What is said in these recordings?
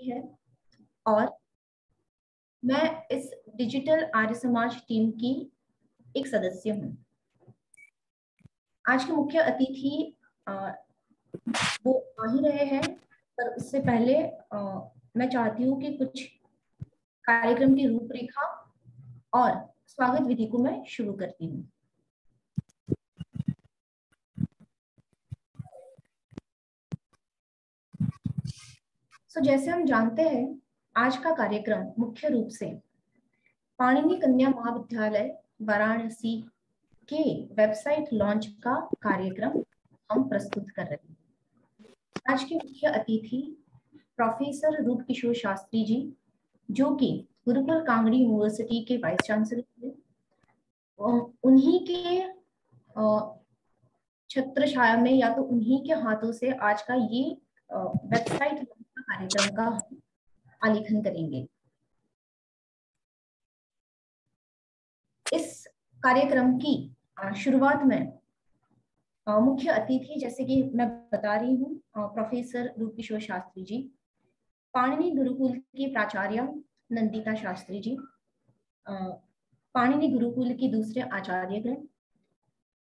शास्त्री है और मैं इस डिजिटल आर्य समाज टीम की एक सदस्य हूँ। आज के मुख्य अतिथि वो आ ही रहे हैं, पर उससे पहले मैं चाहती हूँ कि कुछ कार्यक्रम की रूपरेखा और स्वागत विधि को मैं शुरू करती हूँ। जैसे हम जानते हैं, आज का कार्यक्रम मुख्य रूप से पाणिनि कन्या महाविद्यालय वाराणसी के वेबसाइट लॉन्च का कार्यक्रम हम प्रस्तुत कर रहे हैं। आज के मुख्य अतिथि प्रोफेसर रूप किशोर शास्त्री जी, जो कि गुरुकुल कांगड़ी यूनिवर्सिटी के वाइस चांसलर थे। उन्हीं के छत्र छाया में या तो उन्हीं के हाथों से आज का ये वेबसाइट कार्यक्रम का आलेखन करेंगे। इस कार्यक्रम की शुरुआत में मुख्य अतिथि, जैसे कि मैं बता रही हूँ, प्रोफेसर रूप किशोर शास्त्री जी, पाणिनि गुरुकुल की प्राचार्य नंदिता शास्त्री जी, पाणिनि गुरुकुल की दूसरे आचार्यगण,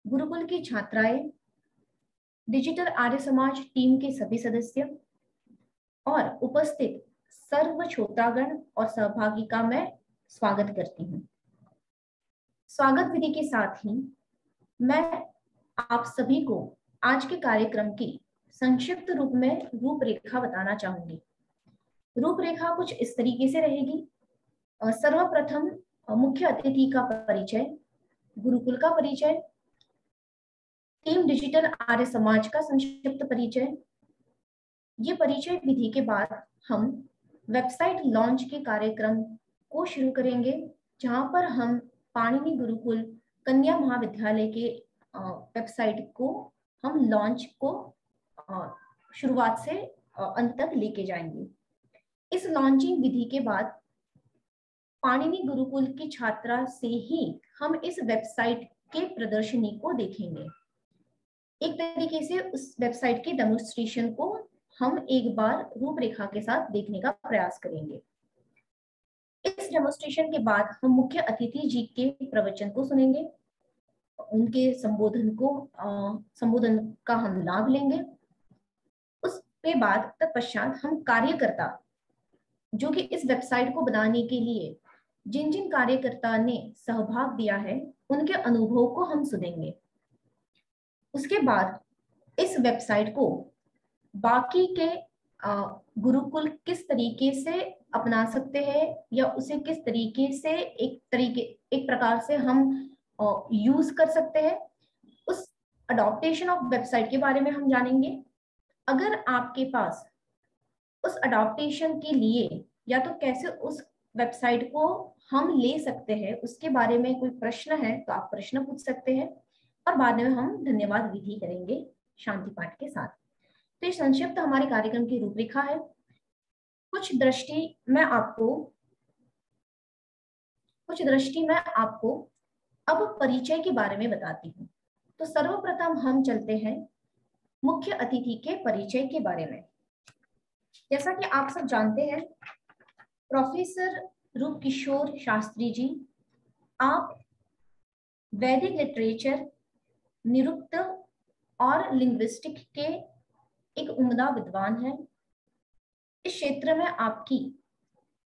गुरुकुल की छात्राएं, डिजिटल आर्य समाज टीम के सभी सदस्य और उपस्थित सर्व श्रोतागण और सहभागी का मैं स्वागत करती हूँ। स्वागत विधि के साथ ही मैं आप सभी को आज के कार्यक्रम की संक्षिप्त रूप में रूपरेखा बताना चाहूंगी। रूपरेखा कुछ इस तरीके से रहेगी। सर्वप्रथम मुख्य अतिथि का परिचय, गुरुकुल का परिचय, टीम डिजिटल आर्य समाज का संक्षिप्त परिचय। ये परिचय विधि के बाद हम वेबसाइट लॉन्च के कार्यक्रम को शुरू करेंगे, जहां पर हम पाणिनि गुरुकुल कन्या महाविद्यालय के वेबसाइट को हम लॉन्च को शुरुआत से अंत तक लेके जाएंगे। इस लॉन्चिंग विधि के बाद पाणिनि गुरुकुल की छात्रा से ही हम इस वेबसाइट के प्रदर्शनी को देखेंगे। एक तरीके से उस वेबसाइट के डेमोन्स्ट्रेशन को हम एक बार रूपरेखा के साथ देखने का प्रयास करेंगे। इस डेमोन्स्ट्रेशन के बाद हम मुख्य अतिथि जी के प्रवचन को सुनेंगे, उनके संबोधन का हम लाभ लेंगे। उसके बाद तत्पश्चात हम कार्यकर्ता, जो कि इस वेबसाइट को बनाने के लिए जिन जिन कार्यकर्ता ने सहभाग दिया है, उनके अनुभव को हम सुनेंगे। उसके बाद इस वेबसाइट को बाकी के गुरुकुल किस तरीके से अपना सकते हैं या उसे किस तरीके से एक प्रकार से हम यूज कर सकते हैं, उस अडॉप्टेशन ऑफ वेबसाइट के बारे में हम जानेंगे। अगर आपके पास उस अडॉप्टेशन के लिए या तो कैसे उस वेबसाइट को हम ले सकते हैं उसके बारे में कोई प्रश्न है तो आप प्रश्न पूछ सकते हैं, और बाद में हम धन्यवाद विधि करेंगे शांति पाठ के साथ। तो ये संक्षिप्त हमारे कार्यक्रम की रूपरेखा है। कुछ दृष्टि मैं आपको अब परिचय के बारे में बताती हूँ। तो सर्वप्रथम हम चलते हैं मुख्य अतिथि के परिचय के बारे में। जैसा कि आप सब जानते हैं, प्रोफेसर रूप किशोर शास्त्री जी, आप वैदिक लिटरेचर, निरुक्त और लिंग्विस्टिक के एक उम्दा विद्वान हैं। इस क्षेत्र में आपकी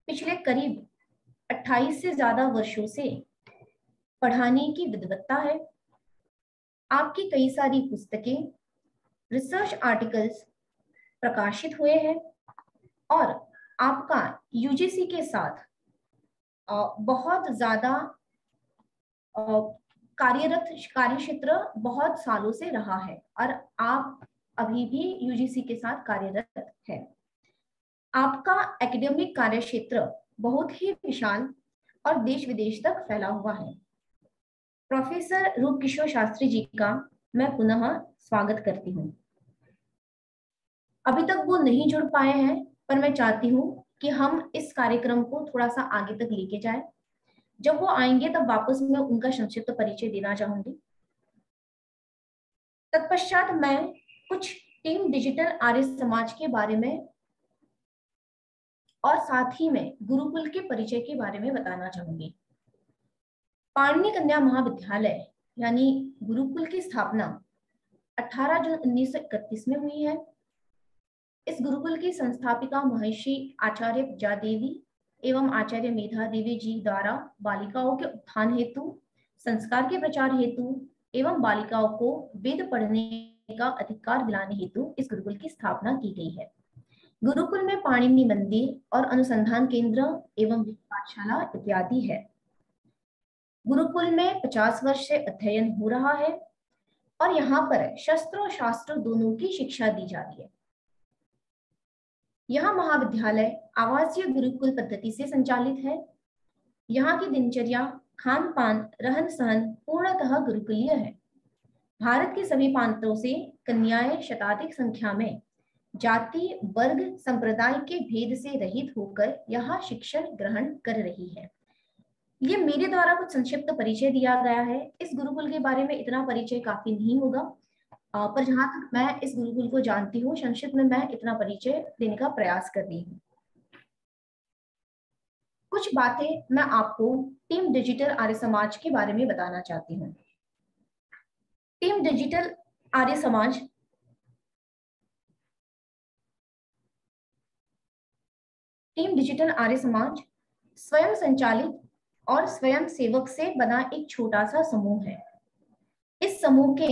पिछले करीब 28 से ज्यादा वर्षों से पढ़ाने की विद्वत्ता है। आपकी कई सारी पुस्तकें, रिसर्च आर्टिकल्स प्रकाशित हुए हैं और आपका यूजीसी के साथ बहुत ज्यादा कार्यरत कार्यक्षेत्र बहुत सालों से रहा है और आप अभी भी यूजीसी के साथ कार्यरत है। आपका एकेडमिक कार्यक्षेत्र बहुत ही विशाल और देश विदेश तक फैला हुआ है। प्रोफेसर रूप किशोर शास्त्री जी का मैं पुनः स्वागत करती हूँ। अभी तक वो नहीं जुड़ पाए हैं, पर मैं चाहती हूँ कि हम इस कार्यक्रम को थोड़ा सा आगे तक लेके जाएं। जब वो आएंगे तब वापस मैं उनका संक्षिप्त परिचय देना चाहूंगी। तत्पश्चात मैं कुछ टीम डिजिटल आर्य समाज के बारे में और साथ ही मैं गुरुकुल के परिचय के बारे में बताना चाहूंगी। पाणिनि कन्या महाविद्यालय यानी गुरुकुल की स्थापना 18 जून 1931 में हुई है। इस गुरुकुल की संस्थापिका महर्षि आचार्य विद्या देवी एवं आचार्य मेधा देवी जी द्वारा बालिकाओं के उत्थान हेतु, संस्कार के प्रचार हेतु एवं बालिकाओं को वेद पढ़ने का अधिकार दिलाने हेतु इस गुरुकुल की स्थापना की गई है। गुरुकुल में पाणिनि मंदिर और अनुसंधान केंद्र एवं पाठशाला इत्यादि है। गुरुकुल में 50 वर्ष से अध्ययन हो रहा है और यहाँ पर शस्त्र और शास्त्र दोनों की शिक्षा दी जाती है। यह महाविद्यालय आवासीय गुरुकुल पद्धति से संचालित है। यहाँ की दिनचर्या, खान पान, रहन सहन पूर्णतः गुरुकुलीय है। भारत के सभी प्रांतों से कन्याएं शताधिक संख्या में जाति, वर्ग, संप्रदाय के भेद से रहित होकर यहाँ शिक्षण ग्रहण कर रही है। ये मेरे द्वारा कुछ संक्षिप्त परिचय दिया गया है। इस गुरुकुल के बारे में इतना परिचय काफी नहीं होगा, पर जहां तक मैं इस गुरुकुल को जानती हूँ, संक्षिप्त में मैं इतना परिचय देने का प्रयास कर रही हूँ। कुछ बातें मैं आपको टीम डिजिटल आर्य समाज के बारे में बताना चाहती हूँ। टीम डिजिटल आर्य समाज स्वयं संचालित और स्वयं सेवक से बना एक छोटा सा समूह है। इस समूह के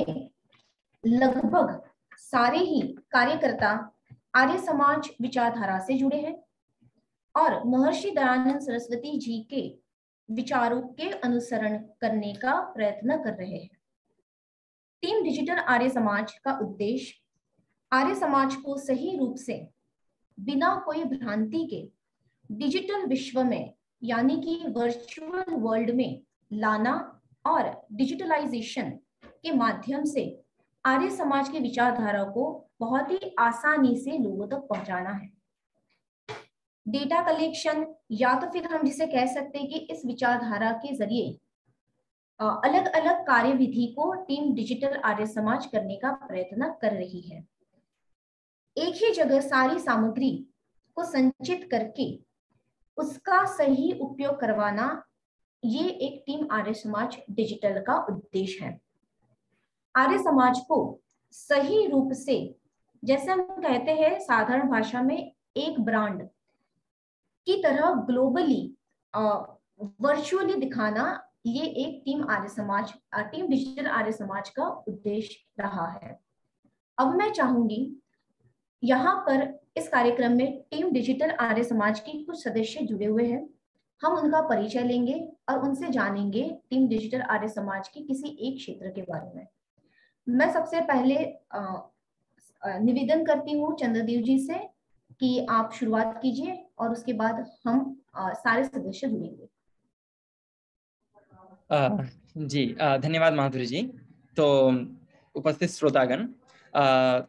लगभग सारे ही कार्यकर्ता आर्य समाज विचारधारा से जुड़े हैं और महर्षि दयानंद सरस्वती जी के विचारों के अनुसरण करने का प्रयत्न कर रहे हैं। टीम डिजिटल आर्य समाज का उद्देश्य आर्य समाज को सही रूप से बिना कोई भ्रांति के डिजिटल विश्व में यानी कि वर्चुअल वर्ल्ड में लाना और डिजिटलाइजेशन के माध्यम से आर्य समाज की विचारधारा को बहुत ही आसानी से लोगों तक पहुंचाना है। डेटा कलेक्शन या तो फिर हम जिसे कह सकते हैं कि इस विचारधारा के जरिए अलग अलग कार्यविधि को टीम डिजिटल आर्य समाज करने का प्रयत्न कर रही है। एक ही जगह सारी सामग्री को संचित करके उसका सही उपयोग करवाना, ये एक टीम आर्य समाज डिजिटल का उद्देश्य है। आर्य समाज को सही रूप से, जैसे हम कहते हैं साधारण भाषा में, एक ब्रांड की तरह ग्लोबली वर्चुअली दिखाना, ये एक टीम डिजिटल आर्य समाज का उद्देश्य रहा है। अब मैं चाहूंगी यहाँ पर इस कार्यक्रम में टीम डिजिटल आर्य समाज के कुछ सदस्य जुड़े हुए हैं। हम उनका परिचय लेंगे और उनसे जानेंगे टीम डिजिटल आर्य समाज के किसी एक क्षेत्र के बारे में। मैं सबसे पहले निवेदन करती हूँ चंद्रदेव जी से कि आप शुरुआत कीजिए और उसके बाद हम सारे सदस्य जुड़ेंगे। जी धन्यवाद माधुरी जी। तो उपस्थित श्रोतागण,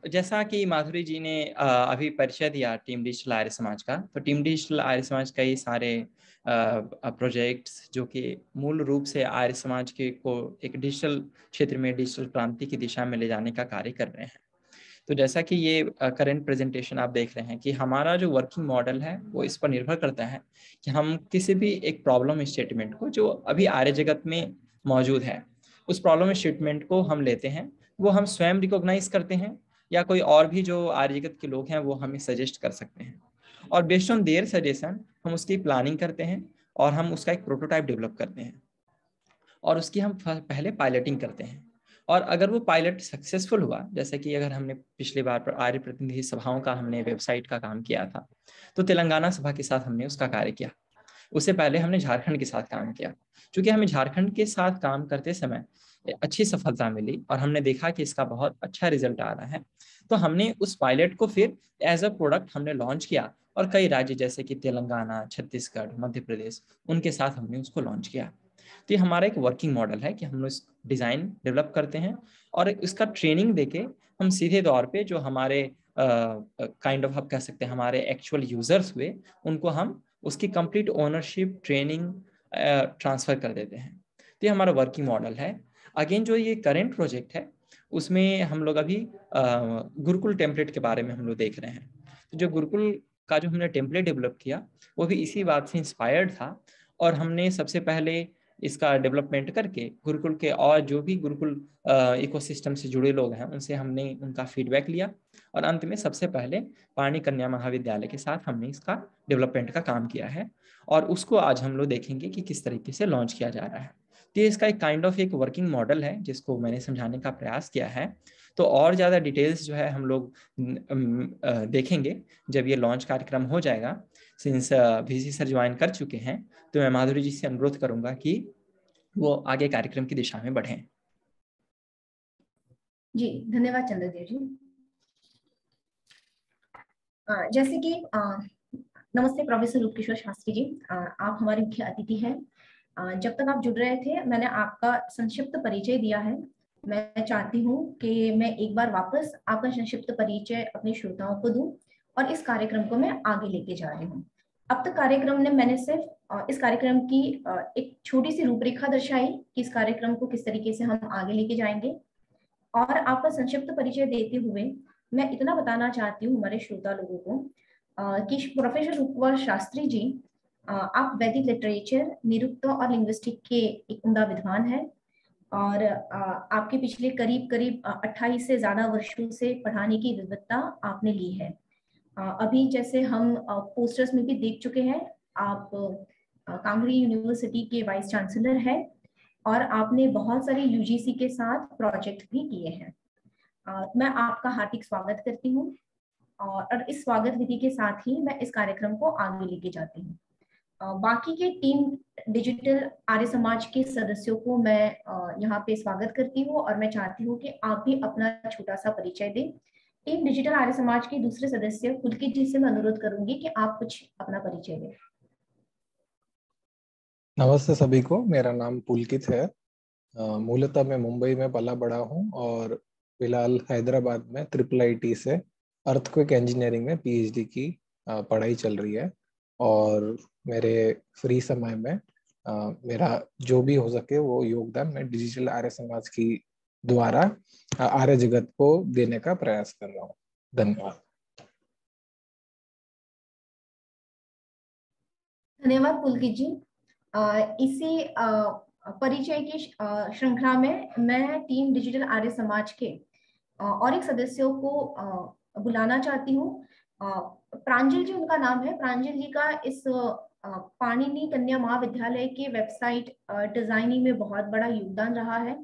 जैसा कि माधुरी जी ने अभी परिचय दिया टीम डिजिटल आर्य समाज का, तो टीम डिजिटल आर्य समाज कई सारे प्रोजेक्ट्स जो कि मूल रूप से आर्य समाज के को एक डिजिटल क्षेत्र में डिजिटल क्रांति की दिशा में ले जाने का कार्य कर रहे हैं। तो जैसा कि ये करंट प्रेजेंटेशन आप देख रहे हैं कि हमारा जो वर्किंग मॉडल है वो इस पर निर्भर करता है कि हम किसी भी एक प्रॉब्लम स्टेटमेंट को जो अभी आर्य जगत में मौजूद है, उस प्रॉब्लम स्टेटमेंट को हम लेते हैं, वो हम स्वयं रिकॉग्नाइज करते हैं या कोई और भी जो आर्य जगत के लोग हैं वो हमें सजेस्ट कर सकते हैं, और बेस्ड ऑन देयर सजेशन हम उसकी प्लानिंग करते हैं और हम उसका एक प्रोटोटाइप डेवलप करते हैं और उसकी हम पहले पायलटिंग करते हैं। और अगर वो पायलट सक्सेसफुल हुआ, जैसे कि अगर हमने पिछली बार पर आर्य प्रतिनिधि सभाओं का हमने वेबसाइट का काम किया था, तो तेलंगाना सभा के साथ हमने उसका कार्य किया। उससे पहले हमने झारखंड के साथ काम किया। क्योंकि हमें झारखंड के साथ काम करते समय अच्छी सफलता मिली और हमने देखा कि इसका बहुत अच्छा रिजल्ट आ रहा है, तो हमने उस पायलट को फिर एज अ प्रोडक्ट हमने लॉन्च किया और कई राज्य जैसे कि तेलंगाना, छत्तीसगढ़, मध्य प्रदेश, उनके साथ हमने उसको लॉन्च किया। तो ये हमारा एक वर्किंग मॉडल है कि हम लोग डिज़ाइन डेवलप करते हैं और इसका ट्रेनिंग देके हम सीधे तौर पे जो हमारे काइंड ऑफ आप कह सकते हैं हमारे एक्चुअल यूजर्स हुए, उनको हम उसकी कंप्लीट ओनरशिप, ट्रेनिंग ट्रांसफर कर देते हैं। तो ये हमारा वर्किंग मॉडल है। अगेन जो ये करेंट प्रोजेक्ट है उसमें हम लोग अभी गुरुकुल टेम्पलेट के बारे में हम लोग देख रहे हैं। तो जो गुरुकुल का जो हमने टेम्पलेट डेवलप किया वो भी इसी बात से इंस्पायर्ड था। और हमने सबसे पहले इसका डेवलपमेंट करके गुरुकुल के और जो भी गुरुकुल इकोसिस्टम से जुड़े लोग हैं उनसे हमने उनका फीडबैक लिया, और अंत में सबसे पहले पाणी कन्या महाविद्यालय के साथ हमने इसका डेवलपमेंट का काम किया है, और उसको आज हम लोग देखेंगे कि किस तरीके से लॉन्च किया जा रहा है। तो ये इसका एक काइंड ऑफ एक वर्किंग मॉडल है जिसको मैंने समझाने का प्रयास किया है। तो और ज़्यादा डिटेल्स जो है हम लोग देखेंगे जब ये लॉन्च कार्यक्रम हो जाएगा। सिंस वीसी सर ज्वाइन कर चुके हैं तो मैं माधुरी जी से अनुरोध करूंगा कि वो आगे कार्यक्रम की दिशा में बढ़ें। जी धन्यवाद चंद्रदेव जी। जैसे कि नमस्ते प्रोफेसर रूपकिशोर शास्त्री जी, आप हमारे मुख्य अतिथि हैं। जब तक आप जुड़ रहे थे मैंने आपका संक्षिप्त परिचय दिया है। मैं चाहती हूँ कि मैं एक बार वापस आपका संक्षिप्त परिचय अपने श्रोताओं को दूं और इस कार्यक्रम को मैं आगे लेके जा रही हूँ। अब तक कार्यक्रम ने मैंने सिर्फ इस कार्यक्रम की एक छोटी सी रूपरेखा दर्शाई कि इस कार्यक्रम को किस तरीके से हम आगे लेके जाएंगे, और आपका संक्षिप्त परिचय देते हुए मैं इतना बताना चाहती हूँ हमारे श्रोता लोगों को कि प्रोफेसर रूपकुमार शास्त्री जी आप वैदिक लिटरेचर, निरुक्त और लिंग्विस्टिक के एक उम्दा विद्वान हैं, और आपके पिछले करीब करीब 28 से ज्यादा वर्षों से पढ़ाने की विविधता आपने ली है। अभी जैसे हम पोस्टर्स में भी देख चुके हैं, आप कांगड़ी यूनिवर्सिटी के वाइस चांसलर हैं और आपने बहुत सारे यूजीसी के साथ प्रोजेक्ट भी किए हैं। मैं आपका हार्दिक स्वागत करती हूँ, और इस स्वागत विधि के साथ ही मैं इस कार्यक्रम को आगे लेके जाती हूँ। बाकी के टीम डिजिटल आर्य समाज के सदस्यों को मैं यहाँ पे स्वागत करती हूँ, और मैं चाहती हूँ कि आप भी अपना छोटा सा परिचय दें। टीम डिजिटल आर्य समाज के दूसरे सदस्य पुलकित जी से मैं अनुरोध करूंगी कि आप कुछ अपना परिचय दें। नमस्ते सभी को, मेरा नाम पुलकित है। मूलतः मैं मुंबई में पला बड़ा हूँ और फिलहाल हैदराबाद में IIIT से अर्थक्वेक इंजीनियरिंग में PhD की पढ़ाई चल रही है। और मेरे फ्री समय में मेरा जो भी हो सके वो योगदान मैं डिजिटल आर्य समाज की द्वारा आर्य जगत को देने का प्रयास कर रहा हूँ। धन्यवाद। धन्यवाद पुलकित जी। इसी परिचय की श्रृंखला में मैं टीम डिजिटल आर्य समाज के और एक सदस्यों को बुलाना चाहती हूँ। प्रांजल जी उनका नाम है। प्रांजल जी का इस पाणिनि कन्या महाविद्यालय के वेबसाइट डिजाइनिंग में बहुत बड़ा योगदान रहा है।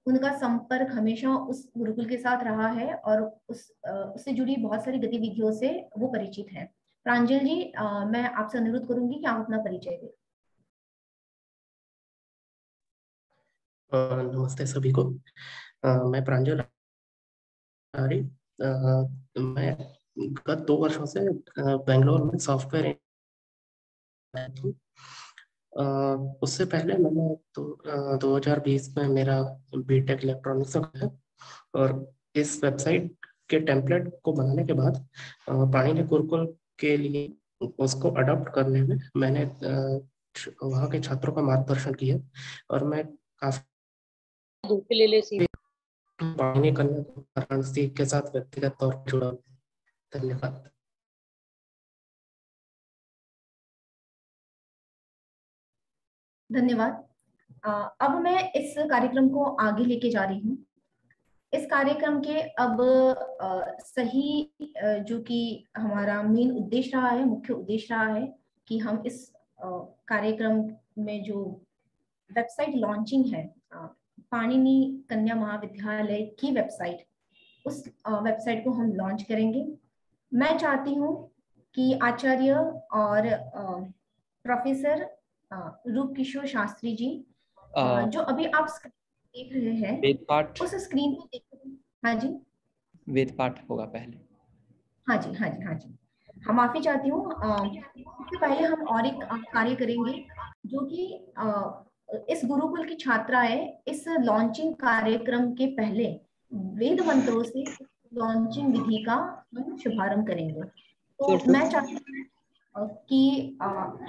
उनका संपर्क हमेशा उस गुरुकुल के साथ रहा है और उससे जुड़ी बहुत सारी गतिविधियों से वो परिचित है। प्रांजल जी, मैं आपसे अनुरोध करूंगी कि आप अपना परिचय दें। नमस्ते सभी को। मैं प्रांजल आर्य। मैं गत 2 वर्षों से बेंगलोर में सॉफ्टवेयर हूँ। उससे पहले मैंने 2020 में मेरा बीटेक इलेक्ट्रॉनिक्स है, और इस वेबसाइट के टेम्पलेट को बनाने के बाद पाणिनि गुरुकुल के लिए उसको अडॉप्ट करने में मैंने वहाँ के छात्रों का मार्गदर्शन किया, और मैं काफी पाणिनि कन्या वाराणसी के साथ व्यक्तिगत तौर पर जुड़ा। धन्यवाद। धन्यवाद। अब मैं इस कार्यक्रम को आगे लेके जा रही हूँ। इस कार्यक्रम के अब सही जो कि हमारा मेन उद्देश्य रहा है, मुख्य उद्देश्य रहा है कि हम इस कार्यक्रम में जो वेबसाइट लॉन्चिंग है पाणिनि कन्या महाविद्यालय की वेबसाइट, उस वेबसाइट को हम लॉन्च करेंगे। मैं चाहती हूँ कि आचार्य और प्रोफेसर रूपकिशोर शास्त्री जी जो अभी आप देख रहे हैं वेद पाठ, उस स्क्रीन पे देख। हाँ जी, वेद पाठ होगा पहले। हाँ जी, हाँ जी, हाँ जी। हम माफी चाहती हूँ। इससे पहले हम और एक कार्य करेंगे जो कि इस गुरुकुल की छात्राएं इस लॉन्चिंग कार्यक्रम के पहले वेद मंत्रों से लॉन्चिंग विधि का हम शुभारंभ करेंगे। तो मैं चाहती हूँ कि आप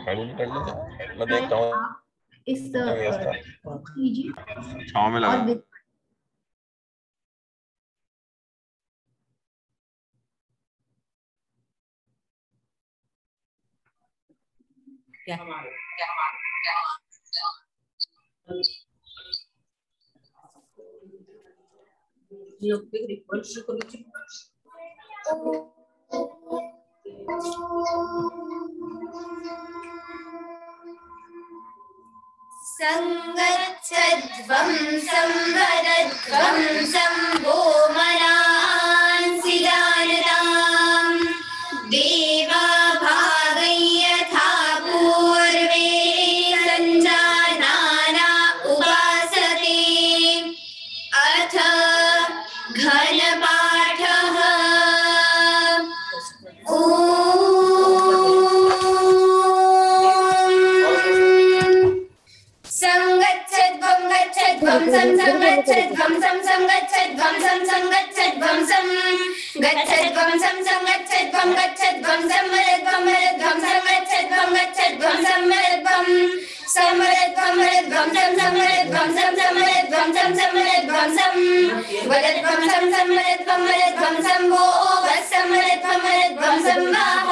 इस कीजिए और संगच्छध्वं संवदध्वं शम्भो मनांसि जानताम् देवा भागं यथा पूर्वे सञ्जानाना उपासते अथ घनपाठः संगच्छध्वं गच्छध्वं संगच्छध्वं संगच्छध्वं संगच्छध्वं गच्छध्वं संगच्छध्वं गच्छध्वं समरध्वं मरध्वं संगच्छध्वं गच्छध्वं समरध्वं समरध्वं मरध्वं समरध्वं समरध्वं समरध्वं वदध्वं समरध्वं मरध्वं शम्भो वत्समरध्वं मरध्वं संवाह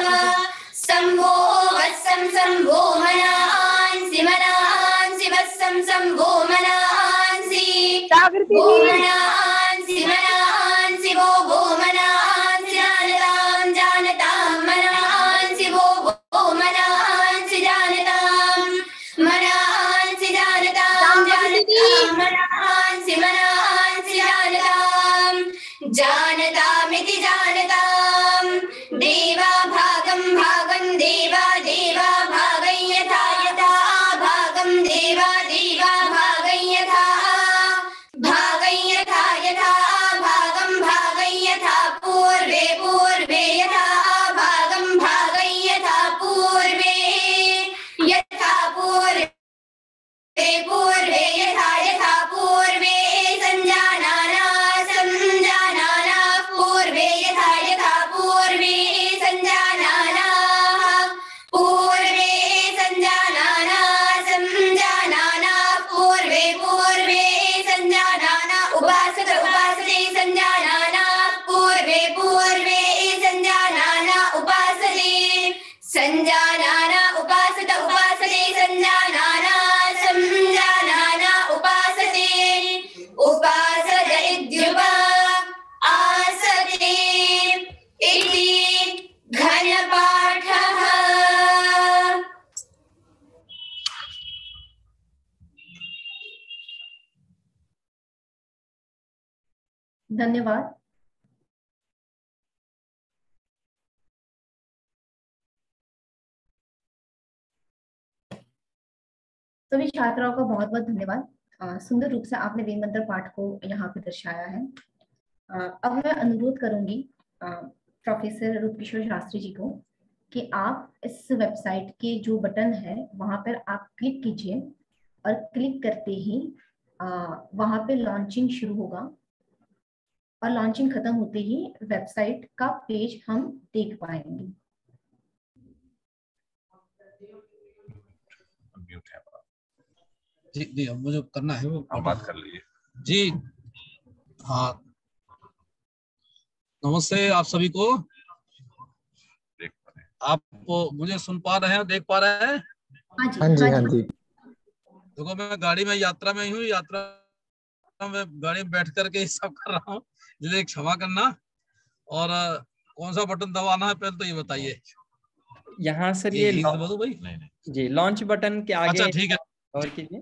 शम्भो वत्सं शम्भो मनांसि मनांसि वत्सं शम्भो मनांसि मनांसि मनांसि वो मनांसि जानतां जानतां मनांसि वो मनांसि जानतां मनांसि जानतां जानतां मनांसि मनांसि जानतां जानतामिति जानतां देवा भागं भागं देवा देवा भागं यथा यथा भागं देवा देवा भागं यथा यथा भागं भागं यथा पूर्वे पूर्वे यथा भागं भागं यथा पूर्वे पूर्वे यथा पूर्वे संजानाना संजानाना पूर्वे यथा पूर्वे संजानाना पूर्वे संजानाना संजानाना पूर्वे पूर्वे संजानाना उपासते उपासते संजानाना पूर्वे पूर्वे संजानाना उपासते संजानाना उपासते उपासते संजानाना संजानाना उपासते उपासते इत्युपा आसते इति घनपाठः। धन्यवाद। सभी छात्राओं का बहुत बहुत धन्यवाद। सुंदर रूप से आपने वेद मंत्र पाठ को यहाँ पे दर्शाया है। अब मैं अनुरोध करूंगी प्रोफेसर रूपकिशोर शास्त्री जी को कि आप इस वेबसाइट के जो बटन है वहां पर आप क्लिक कीजिए और क्लिक करते ही वहां पे लॉन्चिंग शुरू होगा और लॉन्चिंग खत्म होते ही वेबसाइट का पेज हम देख पाएंगे। जी जी, अब मुझे करना है वो आप बात कर लीजिए जी। हाँ, नमस्ते आप सभी को। देख पा रहे हैं आप मुझे सुन पा रहे हैं, देख पा रहे हैं? हाँ जी हाँ जी। देखो मैं गाड़ी में यात्रा में हूँ, यात्रा में गाड़ी में बैठ करके सब कर रहा हूँ, इसलिए क्षमा करना। और कौन सा बटन दबाना है पहले तो ये बताइए। यहाँ सर ये दबा दूं भाई? नहीं जी लॉन्च बटन के आगे। अच्छा ठीक है, और कीजिए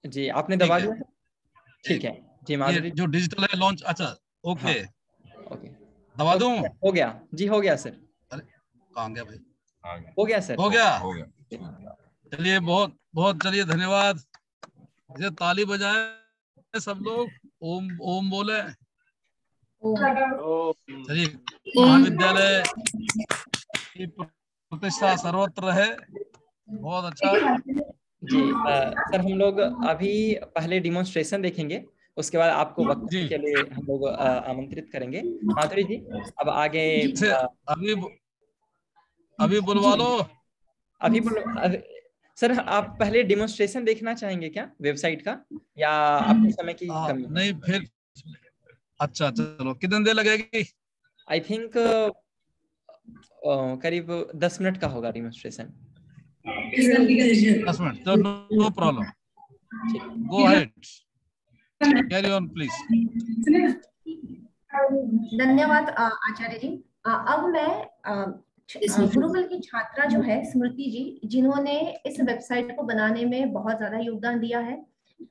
जी, आपने दबा दिया? ठीक है जी माधुरी। जो डिजिटल है लॉन्च, अच्छा ओके। हाँ, ओके दबा दूं? हो गया जी, हो गया सर। अरे कहाँ गया भाई? हो गया सर, हो गया। गया। चलिए बहुत बहुत चलिए धन्यवाद। इसे ताली बजाए सब लोग, ओम ओम बोले। चलिए महाविद्यालय की प्रतिष्ठा सर्वत्र है। बहुत अच्छा जी। सर हम लोग अभी पहले डिमोन्स्ट्रेशन देखेंगे, उसके बाद आपको वक्तव्य के लिए हम लोग आमंत्रित करेंगे। माधुरी जी अब आगे अभी बुलवा लो। अभी सर आप पहले डिमोन्स्ट्रेशन देखना चाहेंगे क्या वेबसाइट का, या आपके समय की कमी? नहीं फिर अच्छा चलो, कितनी देर लगेगी? आई थिंक करीब 10 मिनट का होगा डिमोन्स्ट्रेशन। 10 मिनट, तो no problem, go ahead, carry on please. धन्यवाद आचार्य जी। अब मैं गुरुकुल की छात्रा जो है स्मृति जी, जिन्होंने इस वेबसाइट को बनाने में बहुत ज्यादा योगदान दिया है,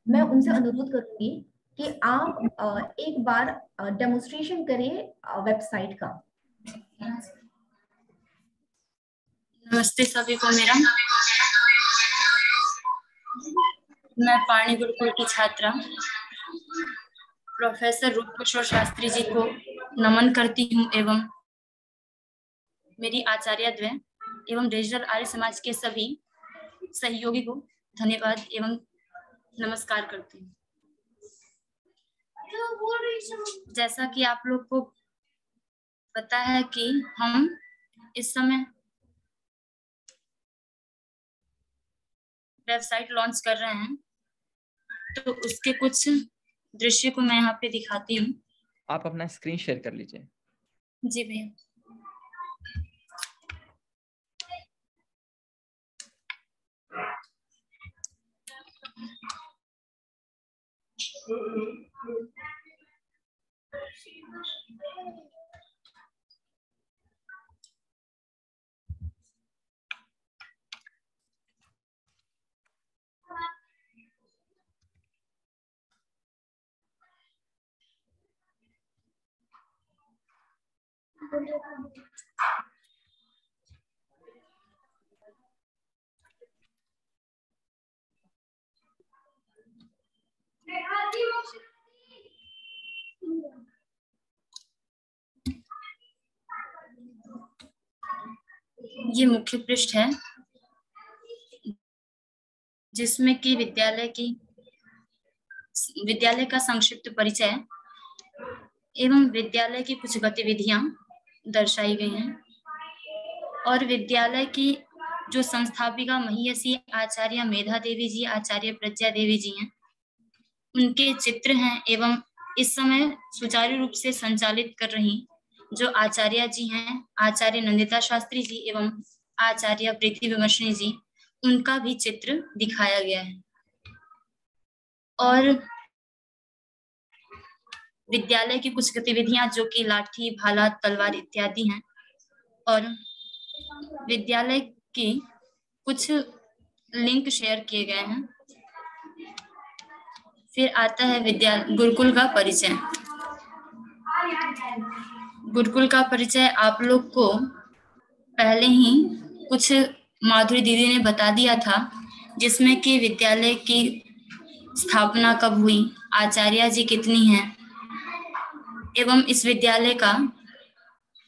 मैं उनसे अनुरोध करूंगी कि आप एक बार डेमोन्स्ट्रेशन करिए वेबसाइट का। नमस्ते सभी को मेरा। मैं पाणी गुरुकुल की छात्रा प्रोफेसर रूपकिशोर शास्त्री जी को नमन करती हूँ एवं मेरी आचार्यद्वय एवं डिजिटल आर्य समाज के सभी सहयोगी को धन्यवाद एवं नमस्कार करती हूँ। जैसा कि आप लोग को पता है कि हम इस समय वेबसाइट लॉन्च कर रहे हैं, तो उसके कुछ दृश्य को मैं यहाँ पे दिखाती हूँ। आप अपना स्क्रीन शेयर कर लीजिए। जी भैया। ये मुख्य पृष्ठ है जिसमें कि विद्यालय का संक्षिप्त परिचय एवं विद्यालय की कुछ गतिविधियां दर्शाई गई हैं और विद्यालय की जो संस्थापिका महियसी आचार्य मेधा देवी जी, आचार्य प्रज्ञा देवी जी हैं, उनके चित्र हैं एवं इस समय सुचारू रूप से संचालित कर रही जो आचार्य जी हैं, आचार्य नंदिता शास्त्री जी एवं आचार्य प्रीति विमर्शनी जी, उनका भी चित्र दिखाया गया है। और विद्यालय की कुछ गतिविधियां जो कि लाठी, भाला, तलवार इत्यादि हैं और विद्यालय की कुछ लिंक शेयर किए गए हैं। फिर आता है गुरुकुल का परिचय। गुरुकुल का परिचय आप लोग को पहले ही कुछ माधुरी दीदी ने बता दिया था, जिसमें कि विद्यालय की स्थापना कब हुई, आचार्य जी कितनी हैं एवं इस विद्यालय का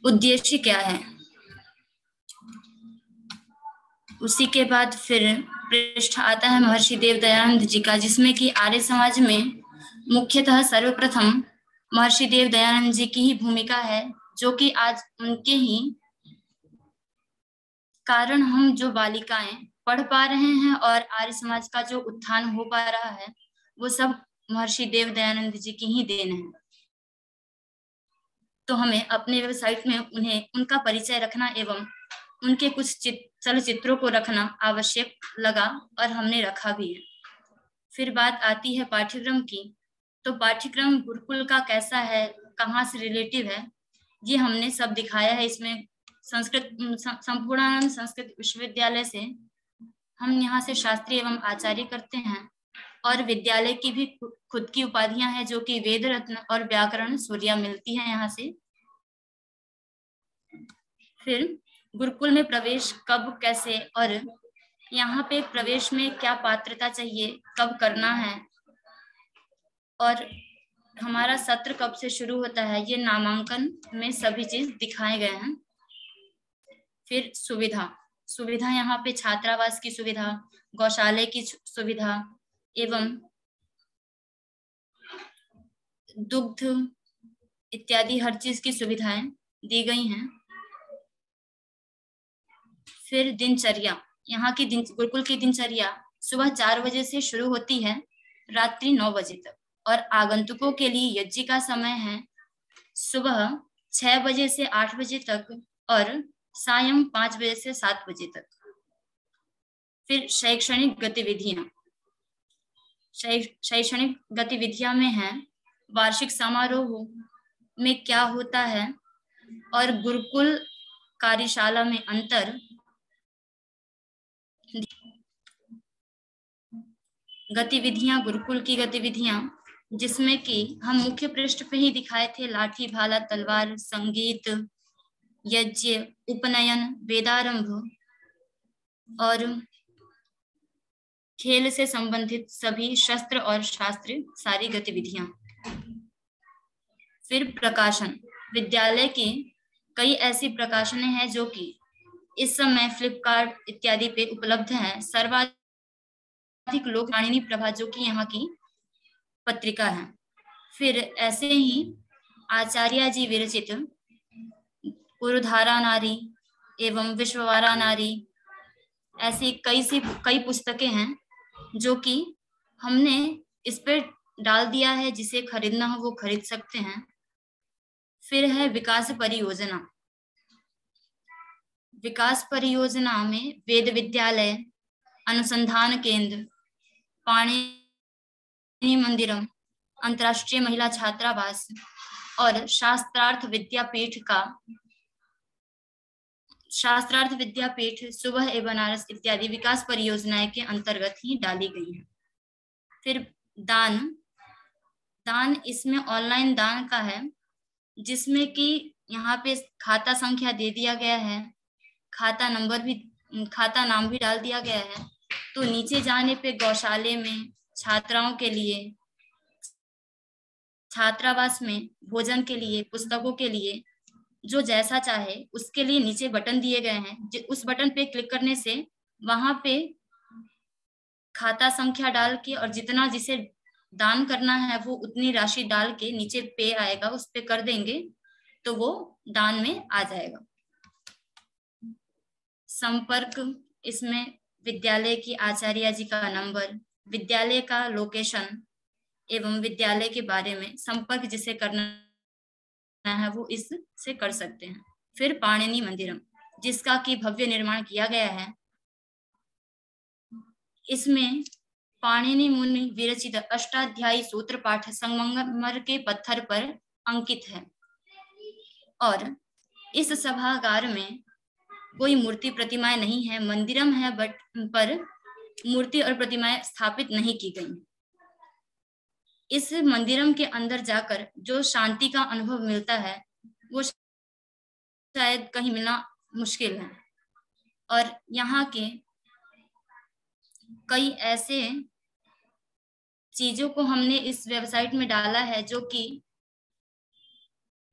उद्देश्य क्या है। उसी के बाद फिर पृष्ठ आता है महर्षि देव दयानंद जी का, जिसमें कि आर्य समाज में मुख्यतः सर्वप्रथम महर्षि देव दयानंद जी की ही भूमिका है, जो कि आज उनके ही कारण हम जो बालिकाएं पढ़ पा रहे हैं और आर्य समाज का जो उत्थान हो पा रहा है, वो सब महर्षि देव दयानंद जी की ही देन है। तो हमें अपने वेबसाइट में उनका परिचय रखना एवं उनके कुछ चलचित्रों को रखना आवश्यक लगा और हमने रखा भी है। फिर बात आती है पाठ्यक्रम की। तो पाठ्यक्रम गुरुकुल का कैसा है, कहाँ से रिलेटिव है, ये हमने सब दिखाया है। इसमें संपूर्णानंद संस्कृत विश्वविद्यालय से हम यहाँ से शास्त्री एवं आचार्य करते हैं और विद्यालय की भी खुद की उपाधियां हैं, जो कि वेद रत्न और व्याकरण सूर्या मिलती है यहाँ से। फिर गुरुकुल में प्रवेश कब, कैसे और यहाँ पे प्रवेश में क्या पात्रता चाहिए, कब करना है और हमारा सत्र कब से शुरू होता है, ये नामांकन में सभी चीज दिखाए गए हैं। फिर सुविधा यहाँ पे छात्रावास की सुविधा, गौशाले की सुविधा एवं दुग्ध इत्यादि हर चीज की सुविधाएं दी गई हैं। फिर दिनचर्या, यहाँ की गुरुकुल की दिनचर्या सुबह 4 बजे से शुरू होती है रात्रि 9 बजे तक और आगंतुकों के लिए यज्ञ का समय है सुबह 6 बजे से 8 बजे तक और सायं 5 बजे से 7 बजे तक। फिर शैक्षणिक गतिविधियां में है वार्षिक समारोह में क्या होता है और गुरुकुल कार्यशाला में अंतर, गतिविधियां, गुरुकुल की गतिविधियां जिसमें कि हम मुख्य पृष्ठ पे ही दिखाए थे, लाठी, भाला, तलवार, संगीत, यज्ञ, उपनयन, वेदारंभ और खेल से संबंधित सभी शस्त्र और शास्त्र सारी गतिविधियां। फिर प्रकाशन, विद्यालय की कई ऐसी प्रकाशनें हैं जो कि इस समय फ्लिपकार्ट इत्यादि पे उपलब्ध हैं। सर्वाधिक लोक पाणिनि प्रभा जो कि यहाँ की पत्रिका है। फिर ऐसे ही आचार्य जी विरचित पुरुधारा नारी एवं विश्ववारा नारी, ऐसी कई पुस्तकें हैं जो कि हमने इस पे डाल दिया है, जिसे खरीदना हो वो खरीद सकते हैं। फिर है विकास परियोजना। विकास परियोजना में वेद विद्यालय, अनुसंधान केंद्र, पाणिनि मंदिरम, अंतर्राष्ट्रीय महिला छात्रावास और शास्त्रार्थ विद्यापीठ सुबह ए बनारस इत्यादि विकास परियोजनाएं के अंतर्गत ही डाली गई है। फिर दान इसमें ऑनलाइन दान का है, जिसमें कि यहाँ पे खाता संख्या दे दिया गया है, खाता नाम भी डाल दिया गया है। तो नीचे जाने पे गौशाले में छात्राओं के लिए, छात्रावास में भोजन के लिए, पुस्तकों के लिए, जो जैसा चाहे उसके लिए नीचे बटन दिए गए हैं। उस बटन पे क्लिक करने से वहां पे खाता संख्या डाल के और जितना जिसे दान करना है वो उतनी राशि डाल के नीचे पे आएगा, उस पे कर देंगे तो वो दान में आ जाएगा। संपर्क, इसमें विद्यालय की आचार्य जी का नंबर, विद्यालय का लोकेशन एवं विद्यालय के बारे में संपर्क जिसे करना है वो इससे कर सकते हैं। फिर पाणिनि मंदिरम, जिसका कि भव्य निर्माण किया गया है। इसमें पाणिनि मुनि विरचित अष्टाध्यायी सूत्र पाठ संगमरमर के पत्थर पर अंकित है और इस सभागार में कोई मूर्ति प्रतिमाएं नहीं है, मंदिरम है पर मूर्ति और प्रतिमाएं स्थापित नहीं की गई। इस मंदिरम के अंदर जाकर जो शांति का अनुभव मिलता है वो शायद कहीं मिलना मुश्किल है। और यहाँ के कई ऐसे चीजों को हमने इस वेबसाइट में डाला है जो कि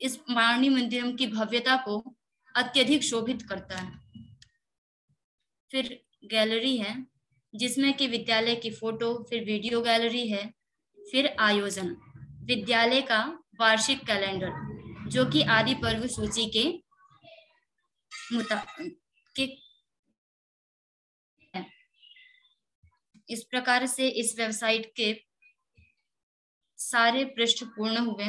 इस पाणिनि मंदिरम की भव्यता को अत्यधिक शोभित करता है। फिर गैलरी है जिसमें कि विद्यालय की फोटो, फिर वीडियो गैलरी है। फिर आयोजन, विद्यालय का वार्षिक कैलेंडर जो कि आदि पर्व सूची के मुताबिक। इस प्रकार से इस वेबसाइट के सारे पृष्ठ पूर्ण हुए।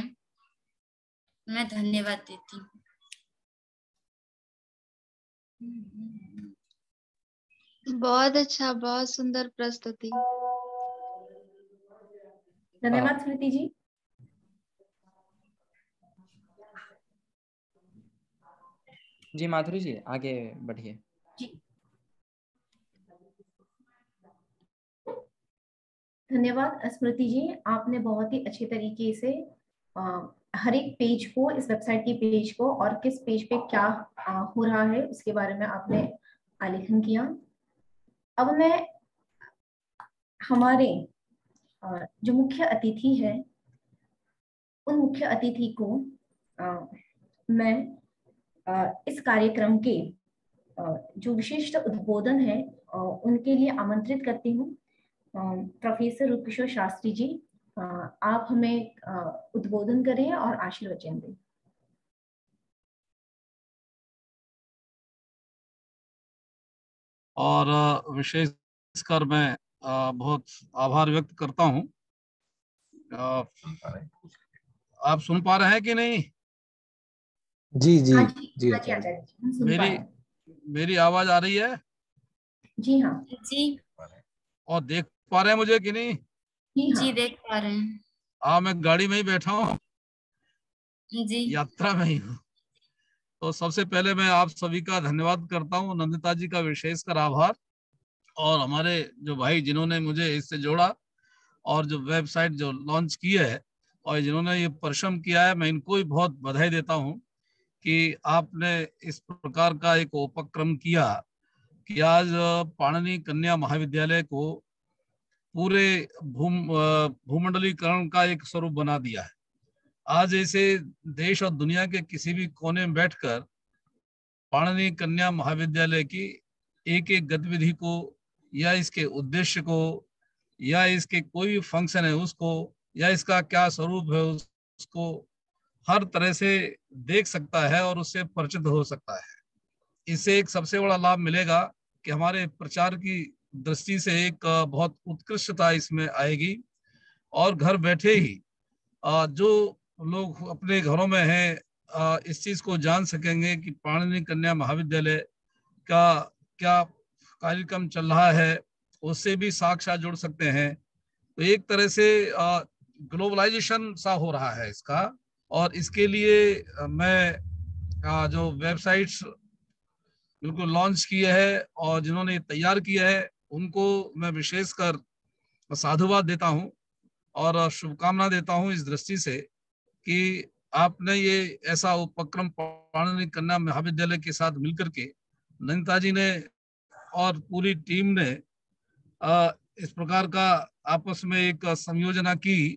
मैं धन्यवाद देती हूँ। बहुत अच्छा, बहुत सुंदर प्रस्तुति। धन्यवाद स्मृति जी। जी माधुरी जी आगे बढ़िए। जी धन्यवाद स्मृति जी, आपने बहुत ही अच्छे तरीके से हर एक पेज को, इस वेबसाइट के पेज को और किस पेज पे क्या हो रहा है उसके बारे में आपने आलेखन किया। अब मैं हमारे जो मुख्य अतिथि है उन मुख्य अतिथि को मैं इस कार्यक्रम के जो विशिष्ट उद्बोधन है उनके लिए आमंत्रित करती हूँ। प्रोफेसर रूपकिशोर शास्त्री जी, आप हमें उद्बोधन करें और आशीर्वचन दें। और विशेषकर मैं बहुत आभार व्यक्त करता हूँ। आप सुन पा रहे हैं कि नहीं? जी जी हाँ जी आचार्य जी, हम सुन पा रहे हैं। मेरी आवाज आ रही है? जी हाँ। जी और देख पा रहे हैं मुझे कि नहीं? जी हाँ। जी देख पा रहे हैं। मैं गाड़ी में ही बैठा हूँ, जी यात्रा में ही हूँ। तो सबसे पहले मैं आप सभी का धन्यवाद करता हूँ, नंदिता जी का विशेषकर आभार, और हमारे जो भाई जिन्होंने मुझे इससे जोड़ा और जो वेबसाइट जो लॉन्च की है और जिन्होंने ये परिश्रम किया है, मैं इनको भी बहुत बधाई देता हूँ कि आपने इस प्रकार का एक उपक्रम किया कि आज पाणिनि कन्या महाविद्यालय को पूरे भूमंडलीकरण का एक स्वरूप बना दिया है। आज ऐसे देश और दुनिया के किसी भी कोने में बैठकर पाणिनि कन्या महाविद्यालय की एक एक गतिविधि को या इसके उद्देश्य को या इसके कोई फंक्शन है उसको या इसका क्या स्वरूप है उसको हर तरह से देख सकता है और उससे परिचित हो सकता है। इससे एक सबसे बड़ा लाभ मिलेगा कि हमारे प्रचार की दृष्टि से एक बहुत उत्कृष्टता इसमें आएगी और घर बैठे ही जो लोग अपने घरों में हैं इस चीज को जान सकेंगे कि पाणिनि कन्या महाविद्यालय का क्या कार्यक्रम चल रहा है, उससे भी साक्षात जुड़ सकते हैं। तो एक तरह से ग्लोबलाइजेशन सा हो रहा है इसका, और इसके लिए मैं जो वेबसाइट्स बिल्कुल लॉन्च किए है और जिन्होंने तैयार किया है उनको मैं विशेषकर साधुवाद देता हूं और शुभकामना देता हूं इस दृष्टि से कि आपने ये ऐसा उपक्रम पाणिनि कन्या महाविद्यालय के साथ मिलकर के नंदिता जी ने और पूरी टीम ने इस प्रकार का आपस में एक संयोजना की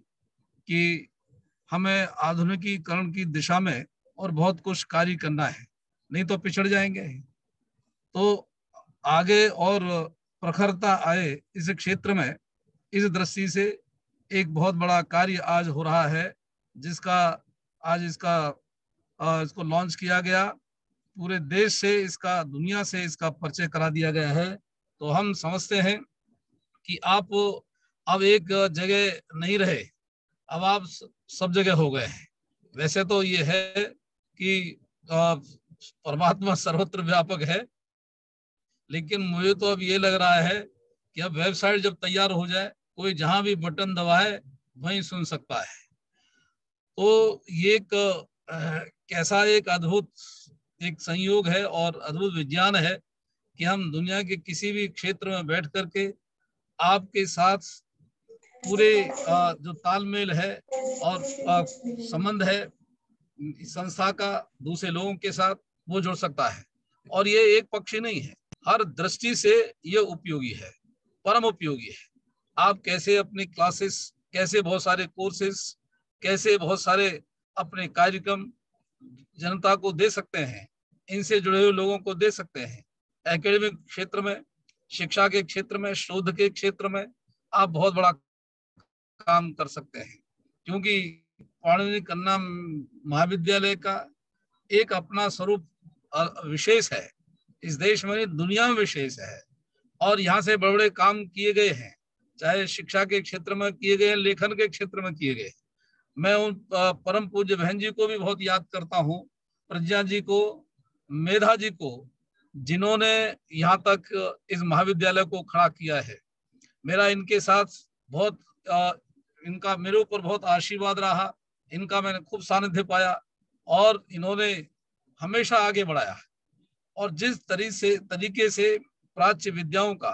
कि हमें आधुनिकीकरण की दिशा में और बहुत कुछ कार्य करना है, नहीं तो पिछड़ जाएंगे। तो आगे और प्रखरता आए इस क्षेत्र में, इस दृष्टि से एक बहुत बड़ा कार्य आज हो रहा है जिसका आज इसको लॉन्च किया गया। पूरे देश से इसका, दुनिया से इसका परिचय करा दिया गया है। तो हम समझते हैं कि आप अब एक जगह नहीं रहे, अब आप सब जगह हो गए हैं। वैसे तो ये है कि परमात्मा सर्वत्र व्यापक है, लेकिन मुझे तो अब ये लग रहा है कि अब वेबसाइट जब तैयार हो जाए, कोई जहां भी बटन दबाए वहीं सुन सकता है। तो ये एक कैसा एक अद्भुत एक संयोग है और अद्भुत विज्ञान है कि हम दुनिया के किसी भी क्षेत्र में बैठ करके आपके साथ पूरे जो तालमेल है और संबंध है संस्था का दूसरे लोगों के साथ, वो जुड़ सकता है। और ये एक पक्षी नहीं है, हर दृष्टि से ये उपयोगी है, परम उपयोगी है। आप कैसे अपनी क्लासेस, कैसे बहुत सारे कोर्सेस, कैसे बहुत सारे अपने कार्यक्रम जनता को दे सकते हैं, इनसे जुड़े हुए लोगों को दे सकते हैं। एकेडमिक क्षेत्र में, शिक्षा के क्षेत्र में, शोध के क्षेत्र में आप बहुत बड़ा काम कर सकते हैं, क्योंकि पाणिनि कन्या महाविद्यालय का एक अपना स्वरूप विशेष है, इस देश में दुनिया में विशेष है। और यहाँ से बड़े बड़े काम किए गए हैं, चाहे शिक्षा के क्षेत्र में किए गए, लेखन के क्षेत्र में किए गए। मैं उन परम पूज्य बहन जी को भी बहुत याद करता हूँ, प्रज्ञा जी को, मेधा जी को, जिन्होंने यहाँ तक इस महाविद्यालय को खड़ा किया है। मेरा इनके साथ बहुत इनका मेरे ऊपर बहुत आशीर्वाद रहा, इनका मैंने खूब सानिध्य पाया और इन्होंने हमेशा आगे बढ़ाया। और जिस तरीके से प्राच्य विद्याओं का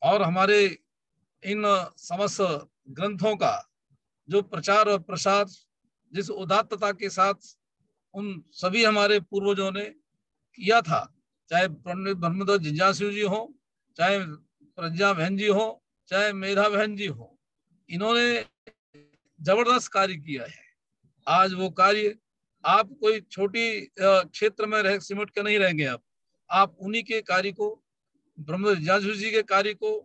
और हमारे इन समस्त ग्रंथों का जो प्रचार और प्रसार, जिस उदात्तता के साथ उन सभी हमारे पूर्वजों ने किया था, चाहे पंडित ब्रह्मदेव जिज्ञासु जी हो, चाहे प्रज्ञा बहन जी हो, चाहे मेधा बहन जी हो, इन्होंने जबरदस्त कार्य किया है। आज वो कार्य आप कोई छोटी क्षेत्र में रह सिमट के नहीं रहेंगे। आप उन्हीं के कार्य को, ब्रह्मदेव जिज्ञासु जी के कार्य को,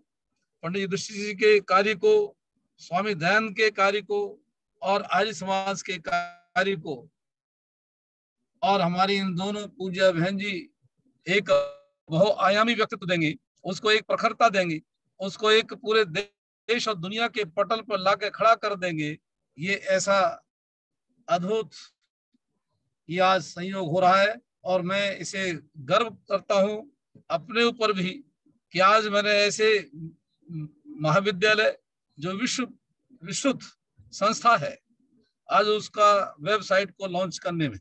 पंडित युधिष्ठिर जी के कार्य को, स्वामी दयानंद के कार्य को और आर्य समाज के कार्य को, और हमारी इन दोनों पूज्य बहन जी एक बहुआयामी व्यक्तित्व देंगे, उसको एक प्रखरता देंगे, उसको एक पूरे देश और दुनिया के पटल पर लाके खड़ा कर देंगे। ये ऐसा अद्भुत ये आज संयोग हो रहा है और मैं इसे गर्व करता हूँ अपने ऊपर भी कि आज मैंने ऐसे महाविद्यालय जो विश्व संस्था है, आज उसका वेबसाइट को लॉन्च करने में,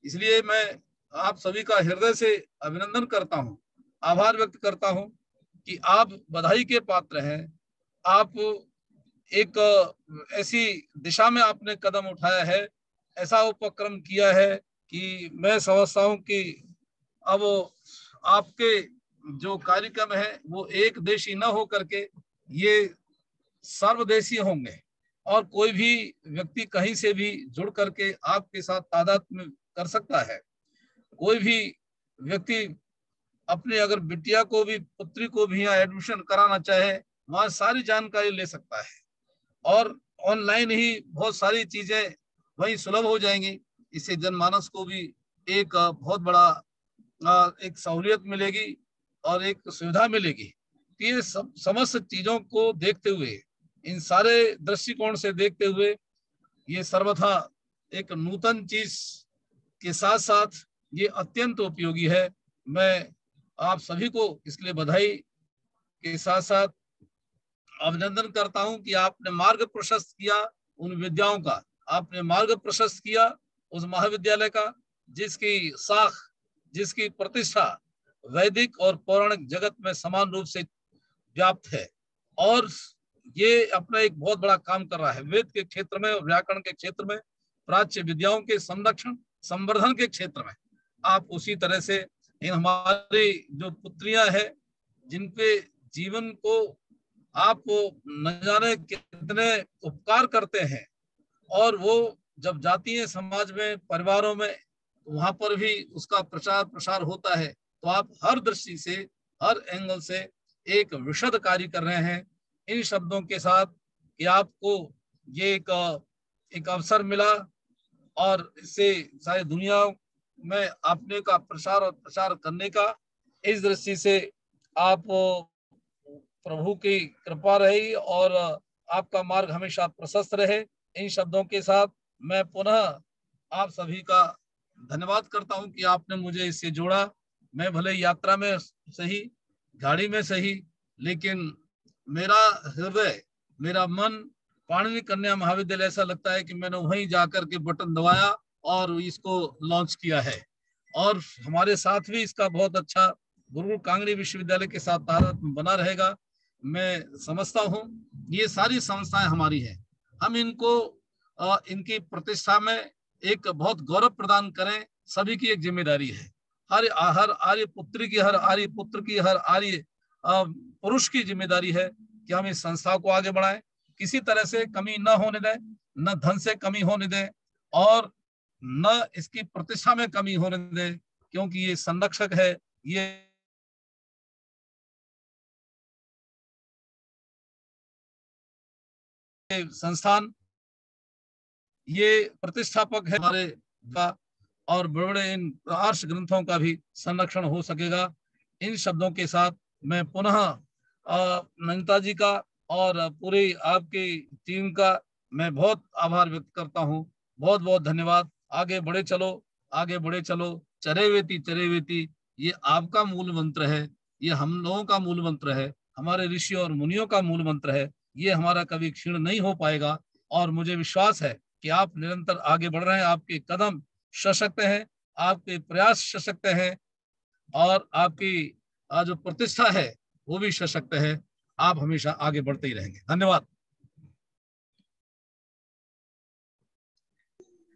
इसलिए मैं आप सभी का हृदय से अभिनंदन करता हूं, आभार व्यक्त करता हूं कि आप बधाई के पात्र हैं। आप एक ऐसी दिशा में आपने कदम उठाया है, ऐसा उपक्रम किया है कि मैं समझता हूं कि अब आपके जो कार्यक्रम है वो एक देशी न हो करके ये सर्वदेशीय होंगे और कोई भी व्यक्ति कहीं से भी जुड़ करके आपके साथ तादात्म्य कर सकता है। कोई भी व्यक्ति अपने अगर बिटिया को भी, पुत्री को भी यहाँ एडमिशन कराना चाहे, वहां सारी जानकारी ले सकता है और ऑनलाइन ही बहुत सारी चीजें वहीं सुलभ हो जाएंगी। इससे जनमानस को भी एक बहुत बड़ा एक सहूलियत मिलेगी और एक सुविधा मिलेगी। ये समस्त चीजों को देखते हुए, इन सारे दृष्टिकोण से देखते हुए, ये सर्वथा एक नूतन चीज के साथ साथ ये अत्यंत उपयोगी है। मैं आप सभी को इसलिए बधाई के साथ साथ अभिनंदन करता हूं कि आपने मार्ग प्रशस्त किया उन विद्याओं का, आपने मार्ग प्रशस्त किया उस महाविद्यालय का जिसकी साख, जिसकी प्रतिष्ठा वैदिक और पौराणिक जगत में समान रूप से व्याप्त है और ये अपना एक बहुत बड़ा काम कर रहा है। वेद के क्षेत्र में और व्याकरण के क्षेत्र में, प्राच्य विद्याओं के संरक्षण संवर्धन के क्षेत्र में आप उसी तरह से इन हमारी जो पुत्रियां हैं, जिनके जीवन को आप न जाने कितने उपकार करते हैं और वो जब जाती है समाज में, परिवारों में, वहां पर भी उसका प्रचार प्रसार होता है। तो आप हर दृष्टि से, हर एंगल से एक विशद कार्य कर रहे हैं। इन शब्दों के साथ कि आपको ये एक अवसर मिला और इससे सारी दुनिया में आपने का प्रसार और प्रचार करने का, इस दृष्टि से आप प्रभु की कृपा रही और आपका मार्ग हमेशा प्रशस्त रहे। इन शब्दों के साथ मैं पुनः आप सभी का धन्यवाद करता हूं कि आपने मुझे इससे जोड़ा। मैं भले यात्रा में सही, गाड़ी में सही, लेकिन मेरा हृदय, मेरा मन पाणिनि कन्या महाविद्यालय, ऐसा लगता है कि मैंने वहीं जाकर के बटन दबाया और इसको लॉन्च किया है। और हमारे साथ भी इसका बहुत अच्छा गुरुकुल कांगड़ी विश्वविद्यालय के साथ तादात्म्य बना रहेगा। मैं समझता हूँ ये सारी संस्थाएं हमारी हैं, हम इनको इनकी प्रतिष्ठा में एक बहुत गौरव प्रदान करें, सभी की एक जिम्मेदारी है। हर आर्य पुत्री की, हर आर्य पुत्र की, हर आर्य पुरुष की जिम्मेदारी है कि हम इस संस्था को आगे बढ़ाएं, किसी तरह से कमी न होने दें, न धन से कमी होने दें और न इसकी प्रतिष्ठा में कमी होने दें, क्योंकि ये संरक्षक है, ये संस्थान, ये प्रतिष्ठापक है हमारे का, और बड़े बड़े इन आर्ष ग्रंथों का भी संरक्षण हो सकेगा। इन शब्दों के साथ मैं पुनः नंदिता जी का और पूरी आपकी टीम का मैं बहुत आभार व्यक्त करता हूँ। बहुत बहुत धन्यवाद। आगे बढ़े चलो, आगे बढ़े चलो, चरेवेति चरेवेति, ये आपका मूल मंत्र है, ये हम लोगों का मूल मंत्र है, हमारे ऋषि और मुनियों का मूल मंत्र है। ये हमारा कभी क्षीण नहीं हो पाएगा और मुझे विश्वास है कि आप निरंतर आगे बढ़ रहे हैं, आपके कदम सशक्त हैं, आपके प्रयास सशक्त हैं और आपकी जो प्रतिष्ठा है वो भी सशक्त है। आप हमेशा आगे बढ़ते ही रहेंगे। धन्यवाद।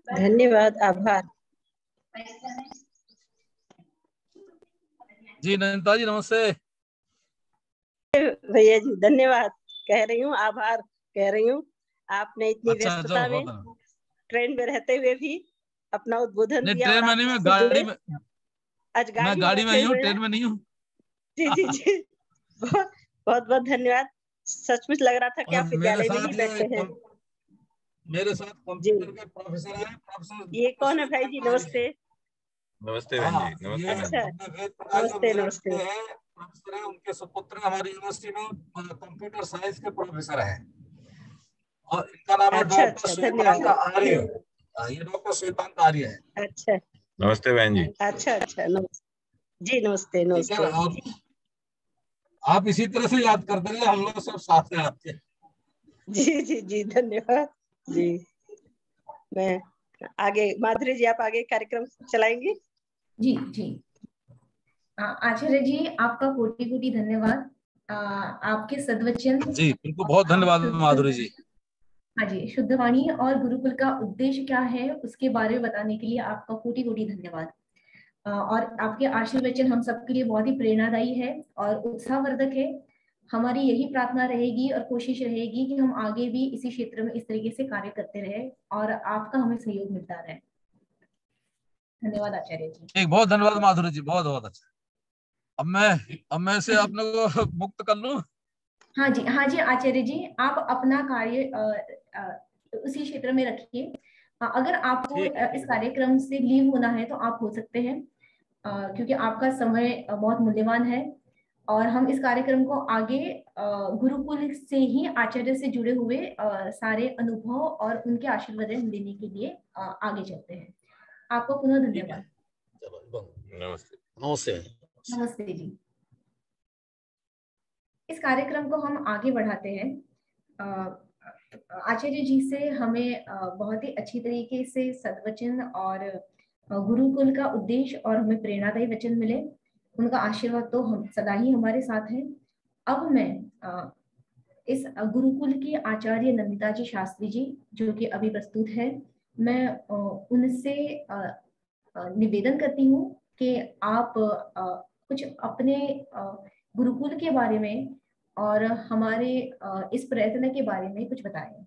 धन्यवाद, आभार। जी नंदिता जी नमस्ते। भैया जी धन्यवाद कह रही हूँ, आभार कह रही हूँ। आपने इतनी व्यस्तता में, ट्रेन में रहते हुए भी अपना उद्बोधन दिया। ट्रेन में नहीं, मैं गाड़ी में, आज गाड़ी में ही हूँ, ट्रेन में नहीं हूँ। जी जी जी, बहुत बहुत धन्यवाद। सचमुच लग रहा था कि आप विद्यालय में ही बैठे हैं। मेरे साथ कंप्यूटर के प्रोफेसर हैं, प्रोफेसर ये कौन है भाई जी? नमस्ते। नमस्ते बहन जी। नमस्ते। अच्छा, नमस्ते नमस्ते। प्रोफेसर हैं, उनके सुपुत्र हमारी यूनिवर्सिटी में कंप्यूटर साइंस के प्रोफेसर हैं और इनका नाम है डॉक्टर श्वेतांक आर्य। ये डॉक्टर श्वेतांक आर्य है। अच्छा, नमस्ते बहन जी। अच्छा अच्छा, जी नमस्ते नमस्ते। आप इसी तरह से याद करते रहिए, हम लोग सब साथ हैं आपके। जी जी जी, धन्यवाद जी। मैं आगे, माधुरी जी आप आगे कार्यक्रम चलाएंगे। जी जी, आचार्य जी आपका कोटि कोटि धन्यवाद। आपके सद्वचन जी बिल्कुल, बहुत धन्यवाद माधुरी जी। हाँ जी, शुद्धवाणी और गुरुकुल का उद्देश्य क्या है उसके बारे में बताने के लिए आपका कोटि कोटि धन्यवाद। और आपके आशीर्वचन हम सबके लिए बहुत ही प्रेरणादायी है और उत्साहवर्धक है। हमारी यही प्रार्थना रहेगी और कोशिश रहेगी कि हम आगे भी इसी क्षेत्र में इस तरीके से कार्य करते रहे और आपका हमें सहयोग मिलता रहे। धन्यवाद आचार्य जी। एक बहुत धन्यवाद माधुरी जी, बहुत बहुत अच्छा। अब मैं से अपने को मुक्त कर लूं। हाँ जी आचार्य जी, आप अपना कार्य उसी क्षेत्र में रखिए। अगर आपको इस कार्यक्रम से लीव होना है तो आप हो सकते हैं, क्योंकि आपका समय बहुत मूल्यवान है और हम इस कार्यक्रम को आगे गुरुकुल से ही आचार्य से जुड़े हुए सारे अनुभव और उनके आशीर्वाद लेने के लिए आगे चलते हैं। आपको पुनः धन्यवाद। नमस्ते। नमस्ते। नमस्ते जी। इस कार्यक्रम को हम आगे बढ़ाते हैं। आचार्य जी से हमें बहुत ही अच्छी तरीके से सद्वचन और गुरुकुल का उद्देश्य और हमें प्रेरणादायी वचन मिले। उनका आशीर्वाद तो हम सदा ही हमारे साथ है। अब मैं इस गुरुकुल के आचार्य नंदिता जी शास्त्री जी जो कि अभी प्रस्तुत है, मैं उनसे निवेदन करती हूँ कि आप कुछ अपने गुरुकुल के बारे में और हमारे इस प्रयत्न के बारे में कुछ बताएं।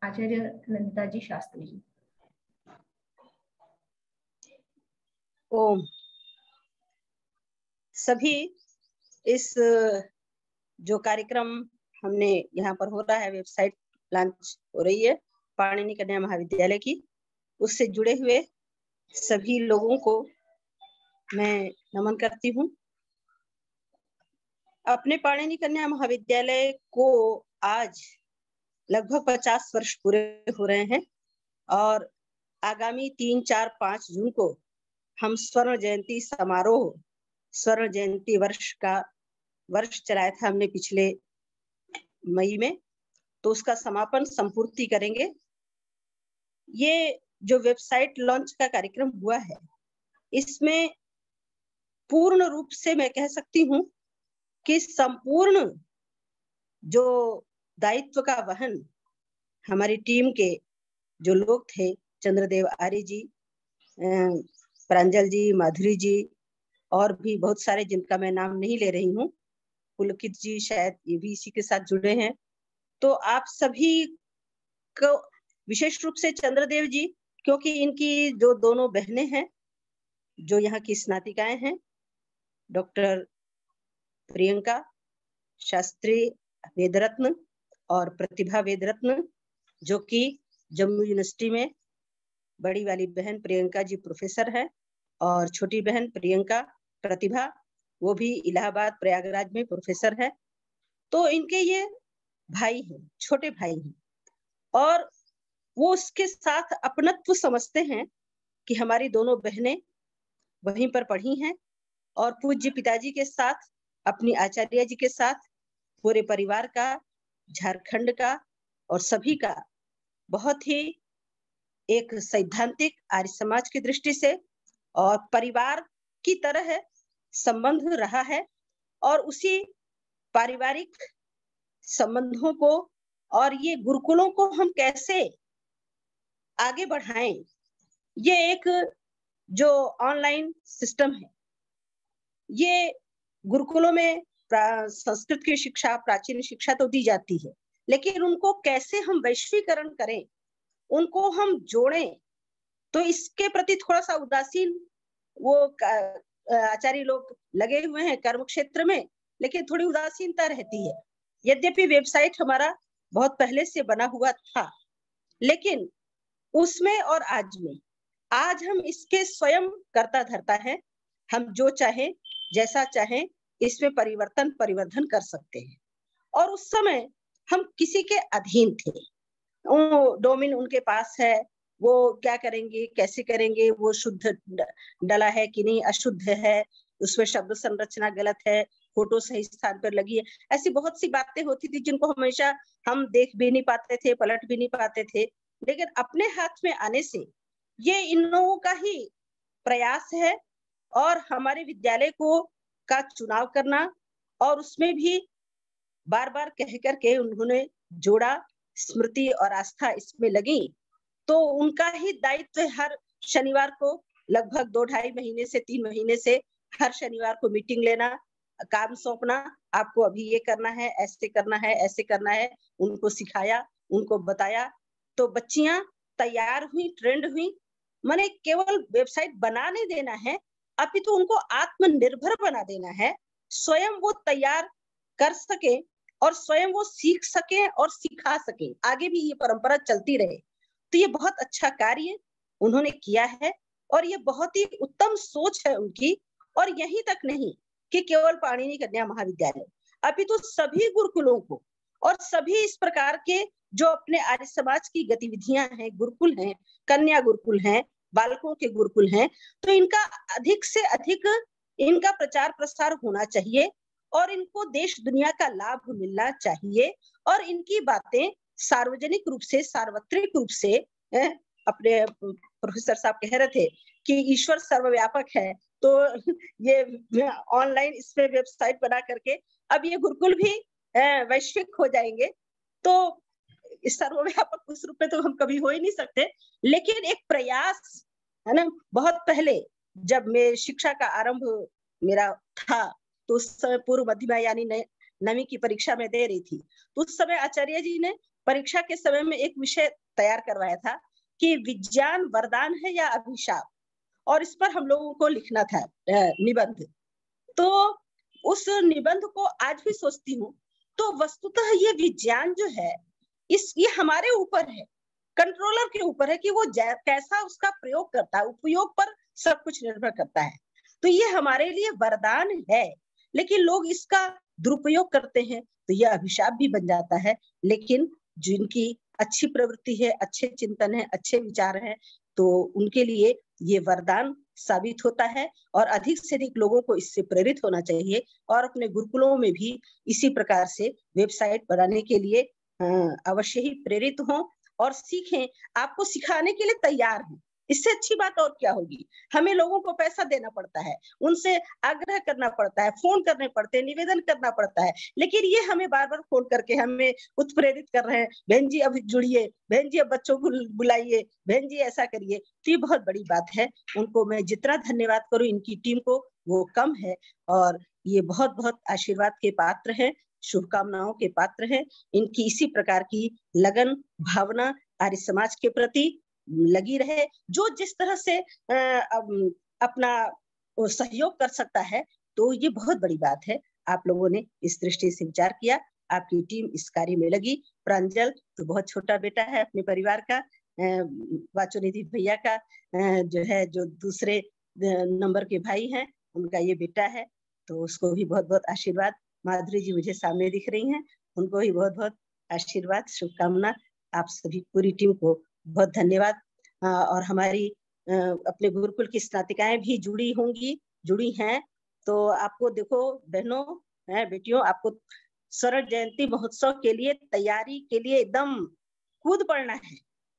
आचार्य नंदिता जी शास्त्री जी। ओम। सभी इस जो कार्यक्रम हमने यहाँ पर हो रहा है, वेबसाइट लॉन्च हो रही है पाणिनि कन्या महाविद्यालय की, उससे जुड़े हुए सभी लोगों को मैं नमन करती हूँ। अपने पाणिनि कन्या महाविद्यालय को आज लगभग 50 वर्ष पूरे हो रहे हैं और आगामी 3, 4, 5 जून को हम स्वर्ण जयंती समारोह, स्वर्ण जयंती वर्ष चलाया था हमने पिछले मई में, तो उसका समापन संपूर्ति करेंगे। ये जो वेबसाइट लॉन्च का कार्यक्रम हुआ है, इसमें पूर्ण रूप से मैं कह सकती हूँ कि संपूर्ण जो दायित्व का वहन हमारी टीम के जो लोग थे, चंद्रदेव आर्य जी, प्रांजल जी, माधुरी जी और भी बहुत सारे जिनका मैं नाम नहीं ले रही हूँ, पुलकित जी शायद ये भी इसी के साथ जुड़े हैं। तो आप सभी को विशेष रूप से चंद्रदेव जी, क्योंकि इनकी जो दोनों बहनें हैं जो यहाँ की स्नातिकाएं हैं, डॉक्टर प्रियंका शास्त्री वेदरत्न और प्रतिभा वेदरत्न, जो कि जम्मू यूनिवर्सिटी में बड़ी वाली बहन प्रियंका जी प्रोफेसर है और छोटी बहन प्रियंका प्रतिभा वो भी इलाहाबाद प्रयागराज में प्रोफेसर है। तो इनके ये भाई हैं, छोटे भाई हैं और वो उसके साथ अपनत्व समझते हैं कि हमारी दोनों बहनें वहीं पर पढ़ी हैं और पूज्य पिताजी के साथ, अपनी आचार्य जी के साथ पूरे परिवार का, झारखंड का और सभी का बहुत ही एक सैद्धांतिक आर्य समाज की दृष्टि से और परिवार की तरह संबंध रहा है और उसी पारिवारिक संबंधों को और ये गुरुकुलों को हम कैसे आगे बढ़ाएं, ये एक जो ऑनलाइन सिस्टम है, ये गुरुकुलों में संस्कृत की शिक्षा, प्राचीन शिक्षा तो दी जाती है, लेकिन उनको कैसे हम वैश्वीकरण करें, उनको हम जोड़ें, तो इसके प्रति थोड़ा सा उदासीन वो आचार्य लोग लगे हुए हैं कर्म क्षेत्र में, लेकिन थोड़ी उदासीनता रहती है। यद्यपि वेबसाइट हमारा बहुत पहले से बना हुआ था, लेकिन उसमें और आज में, आज हम इसके स्वयं कर्ता धर्ता है, हम जो चाहे जैसा चाहे इसमें परिवर्धन कर सकते हैं। और उस समय हम किसी के अधीन थे, वो डोमेन उनके पास है, वो क्या करेंगे, कैसे करेंगे, वो शुद्ध डला है कि नहीं, अशुद्ध है, उसमें शब्द संरचना गलत है, फोटो सही स्थान पर लगी है। ऐसी बहुत सी बातें होती थी जिनको हमेशा हम देख भी नहीं पाते थे, पलट भी नहीं पाते थे, लेकिन अपने हाथ में आने से ये इन लोगों का ही प्रयास है। और हमारे विद्यालय को का चुनाव करना और उसमें भी बार बार कह करके उन्होंने जोड़ा, स्मृति और आस्था इसमें लगी, तो उनका ही दायित्व हर शनिवार को लगभग 2-2.5 महीने से 3 महीने से हर शनिवार को मीटिंग लेना, काम सौंपना, आपको अभी ये करना है, ऐसे करना है, ऐसे करना है। उनको सिखाया, उनको बताया, तो बच्चियां तैयार हुई, ट्रेंड हुई। माने केवल वेबसाइट बना नहीं देना है, अपितु उनको आत्मनिर्भर बना देना है, स्वयं वो तैयार कर सके और स्वयं वो सीख सके और सिखा सके, आगे भी ये परंपरा चलती रहे। तो ये बहुत अच्छा कार्य उन्होंने किया है और ये बहुत ही उत्तम सोच है उनकी। और यहीं तक नहीं कि केवल पाणिनि कन्या महाविद्यालय, अपितु सभी गुरुकुलों को और सभी इस प्रकार के जो अपने आर्य समाज की गतिविधियां हैं, गुरुकुल हैं, कन्या गुरुकुल हैं, बालकों के गुरुकुल हैं, तो इनका अधिक से अधिक इनका प्रचार प्रसार होना चाहिए और इनको देश दुनिया का लाभ मिलना चाहिए। और इनकी बातें सार्वजनिक रूप से, सार्वत्रिक रूप से, अपने प्रोफेसर साहब कह रहे थे कि ईश्वर सर्वव्यापक है, तो ये ऑनलाइन इसमें वेबसाइट बना करके अब ये गुरुकुल भी वैश्विक हो जाएंगे। तो इस सर्वव्यापक उस रूप में तो हम कभी हो ही नहीं सकते, लेकिन एक प्रयास है ना। बहुत पहले जब मैं शिक्षा का आरंभ मेरा था, तो उस समय पूर्व मध्यमा यानी 9वीं की परीक्षा में दे रही थी, तो उस समय आचार्य जी ने परीक्षा के समय में एक विषय तैयार करवाया था कि विज्ञान वरदान है या अभिशाप, और इस पर हम लोगों को लिखना था निबंध। तो उस निबंध को आज भी सोचती हूँ, तो वस्तुतः ये विज्ञान जो है ये हमारे ऊपर है, कंट्रोलर के ऊपर है कि वो कैसा उसका प्रयोग करता है, उपयोग पर सब कुछ निर्भर करता है। तो ये हमारे लिए वरदान है, लेकिन लोग इसका दुरुपयोग करते हैं तो यह अभिशाप भी बन जाता है। लेकिन जिनकी अच्छी प्रवृत्ति है, अच्छे चिंतन है, अच्छे विचार हैं, तो उनके लिए ये वरदान साबित होता है। और अधिक से अधिक लोगों को इससे प्रेरित होना चाहिए और अपने गुरुकुलों में भी इसी प्रकार से वेबसाइट बनाने के लिए अवश्य ही प्रेरित हों और सीखें। आपको सिखाने के लिए तैयार हैं, इससे अच्छी बात और क्या होगी। हमें लोगों को पैसा देना पड़ता है, उनसे आग्रह करना पड़ता है, फोन करने पड़ते हैं, निवेदन करना पड़ता है, लेकिन ये हमें बार बार फोन करके हमें उत्प्रेरित कर रहे हैं, बहन जी अभी जुड़िए, बहन जी अब बच्चों को बुलाइए, बहन जी ऐसा करिए। तो ये बहुत बड़ी बात है। उनको मैं जितना धन्यवाद करूं इनकी टीम को वो कम है, और ये बहुत बहुत आशीर्वाद के पात्र है, शुभकामनाओं के पात्र है। इनकी इसी प्रकार की लगन भावना आर्य समाज के प्रति लगी रहे। जो जिस तरह से अपना सहयोग कर सकता है, तो ये बहुत बड़ी बात है। आप लोगों ने इस दृष्टि से विचार किया, आपकी टीम इस कार्य में लगी। प्रांजल तो बहुत छोटा बेटा है अपने परिवार का, वाचोनिधि भैया का जो दूसरे नंबर के भाई हैं, उनका ये बेटा है, तो उसको भी बहुत बहुत आशीर्वाद। माधुरी जी मुझे सामने दिख रही हैं, उनको भी बहुत बहुत आशीर्वाद, शुभकामना। आप सभी पूरी टीम को बहुत धन्यवाद। और हमारी अपने गुरुकुल की स्नातिकाएं भी जुड़ी हैं। तो आपको देखो बहनों, बेटियों, आपको स्वर्ण जयंती महोत्सव के लिए तैयारी के लिए एकदम कूद पड़ना है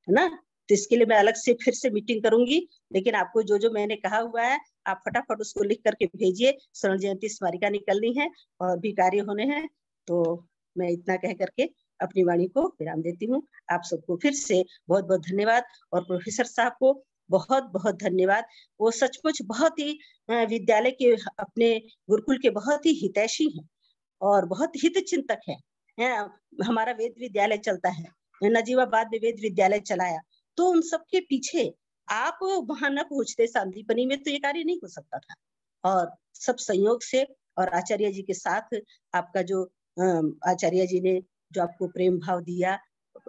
ना। तो इसके लिए मैं अलग से फिर से मीटिंग करूंगी, लेकिन आपको जो जो मैंने कहा हुआ है आप फटाफट उसको लिख करके भेजिए। स्वर्ण जयंती स्मारिका निकलनी है और भी कार्य होने हैं। तो मैं इतना कह करके अपनी वाणी को विराम देती हूँ। आप सबको फिर से बहुत बहुत धन्यवाद, और प्रोफेसर साहब को बहुत बहुत धन्यवाद। वो सचमुच बहुत ही विद्यालय के, अपने गुरुकुल के बहुत ही हितैषी हैं और बहुत हित चिंतक हैं। हमारा वेद विद्यालय चलता है, नजीबाबाद में वेद विद्यालय चलाया, तो उन सबके पीछे आप वहां न पहुंचते सांदीपनी में तो ये कार्य नहीं हो सकता था। और सब संयोग से और आचार्य जी के साथ आपका जो आचार्य जी ने जो आपको प्रेम भाव दिया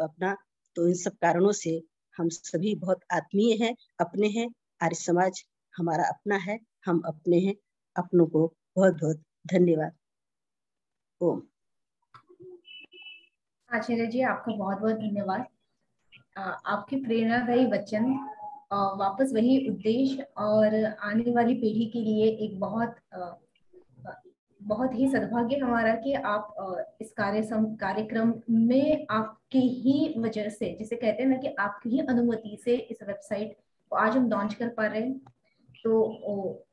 अपना, तो इन सब कारणों से हम सभी बहुत आत्मीय हैं, अपने हैं। आर्य समाज हमारा अपना है, हम अपने हैं। अपनों को बहुत बहुत धन्यवाद। ओम। आचार्य जी आपका बहुत बहुत धन्यवाद। आपके प्रेरणादायी वचन वापस वही उद्देश्य और आने वाली पीढ़ी के लिए एक बहुत बहुत ही सद्भाग्य हमारा कि आप इस कार्यक्रम में आपकी ही वजह से, जिसे कहते हैं ना कि आपकी ही अनुमति से इस वेबसाइट को आज हम लॉन्च कर पा रहे हैं। तो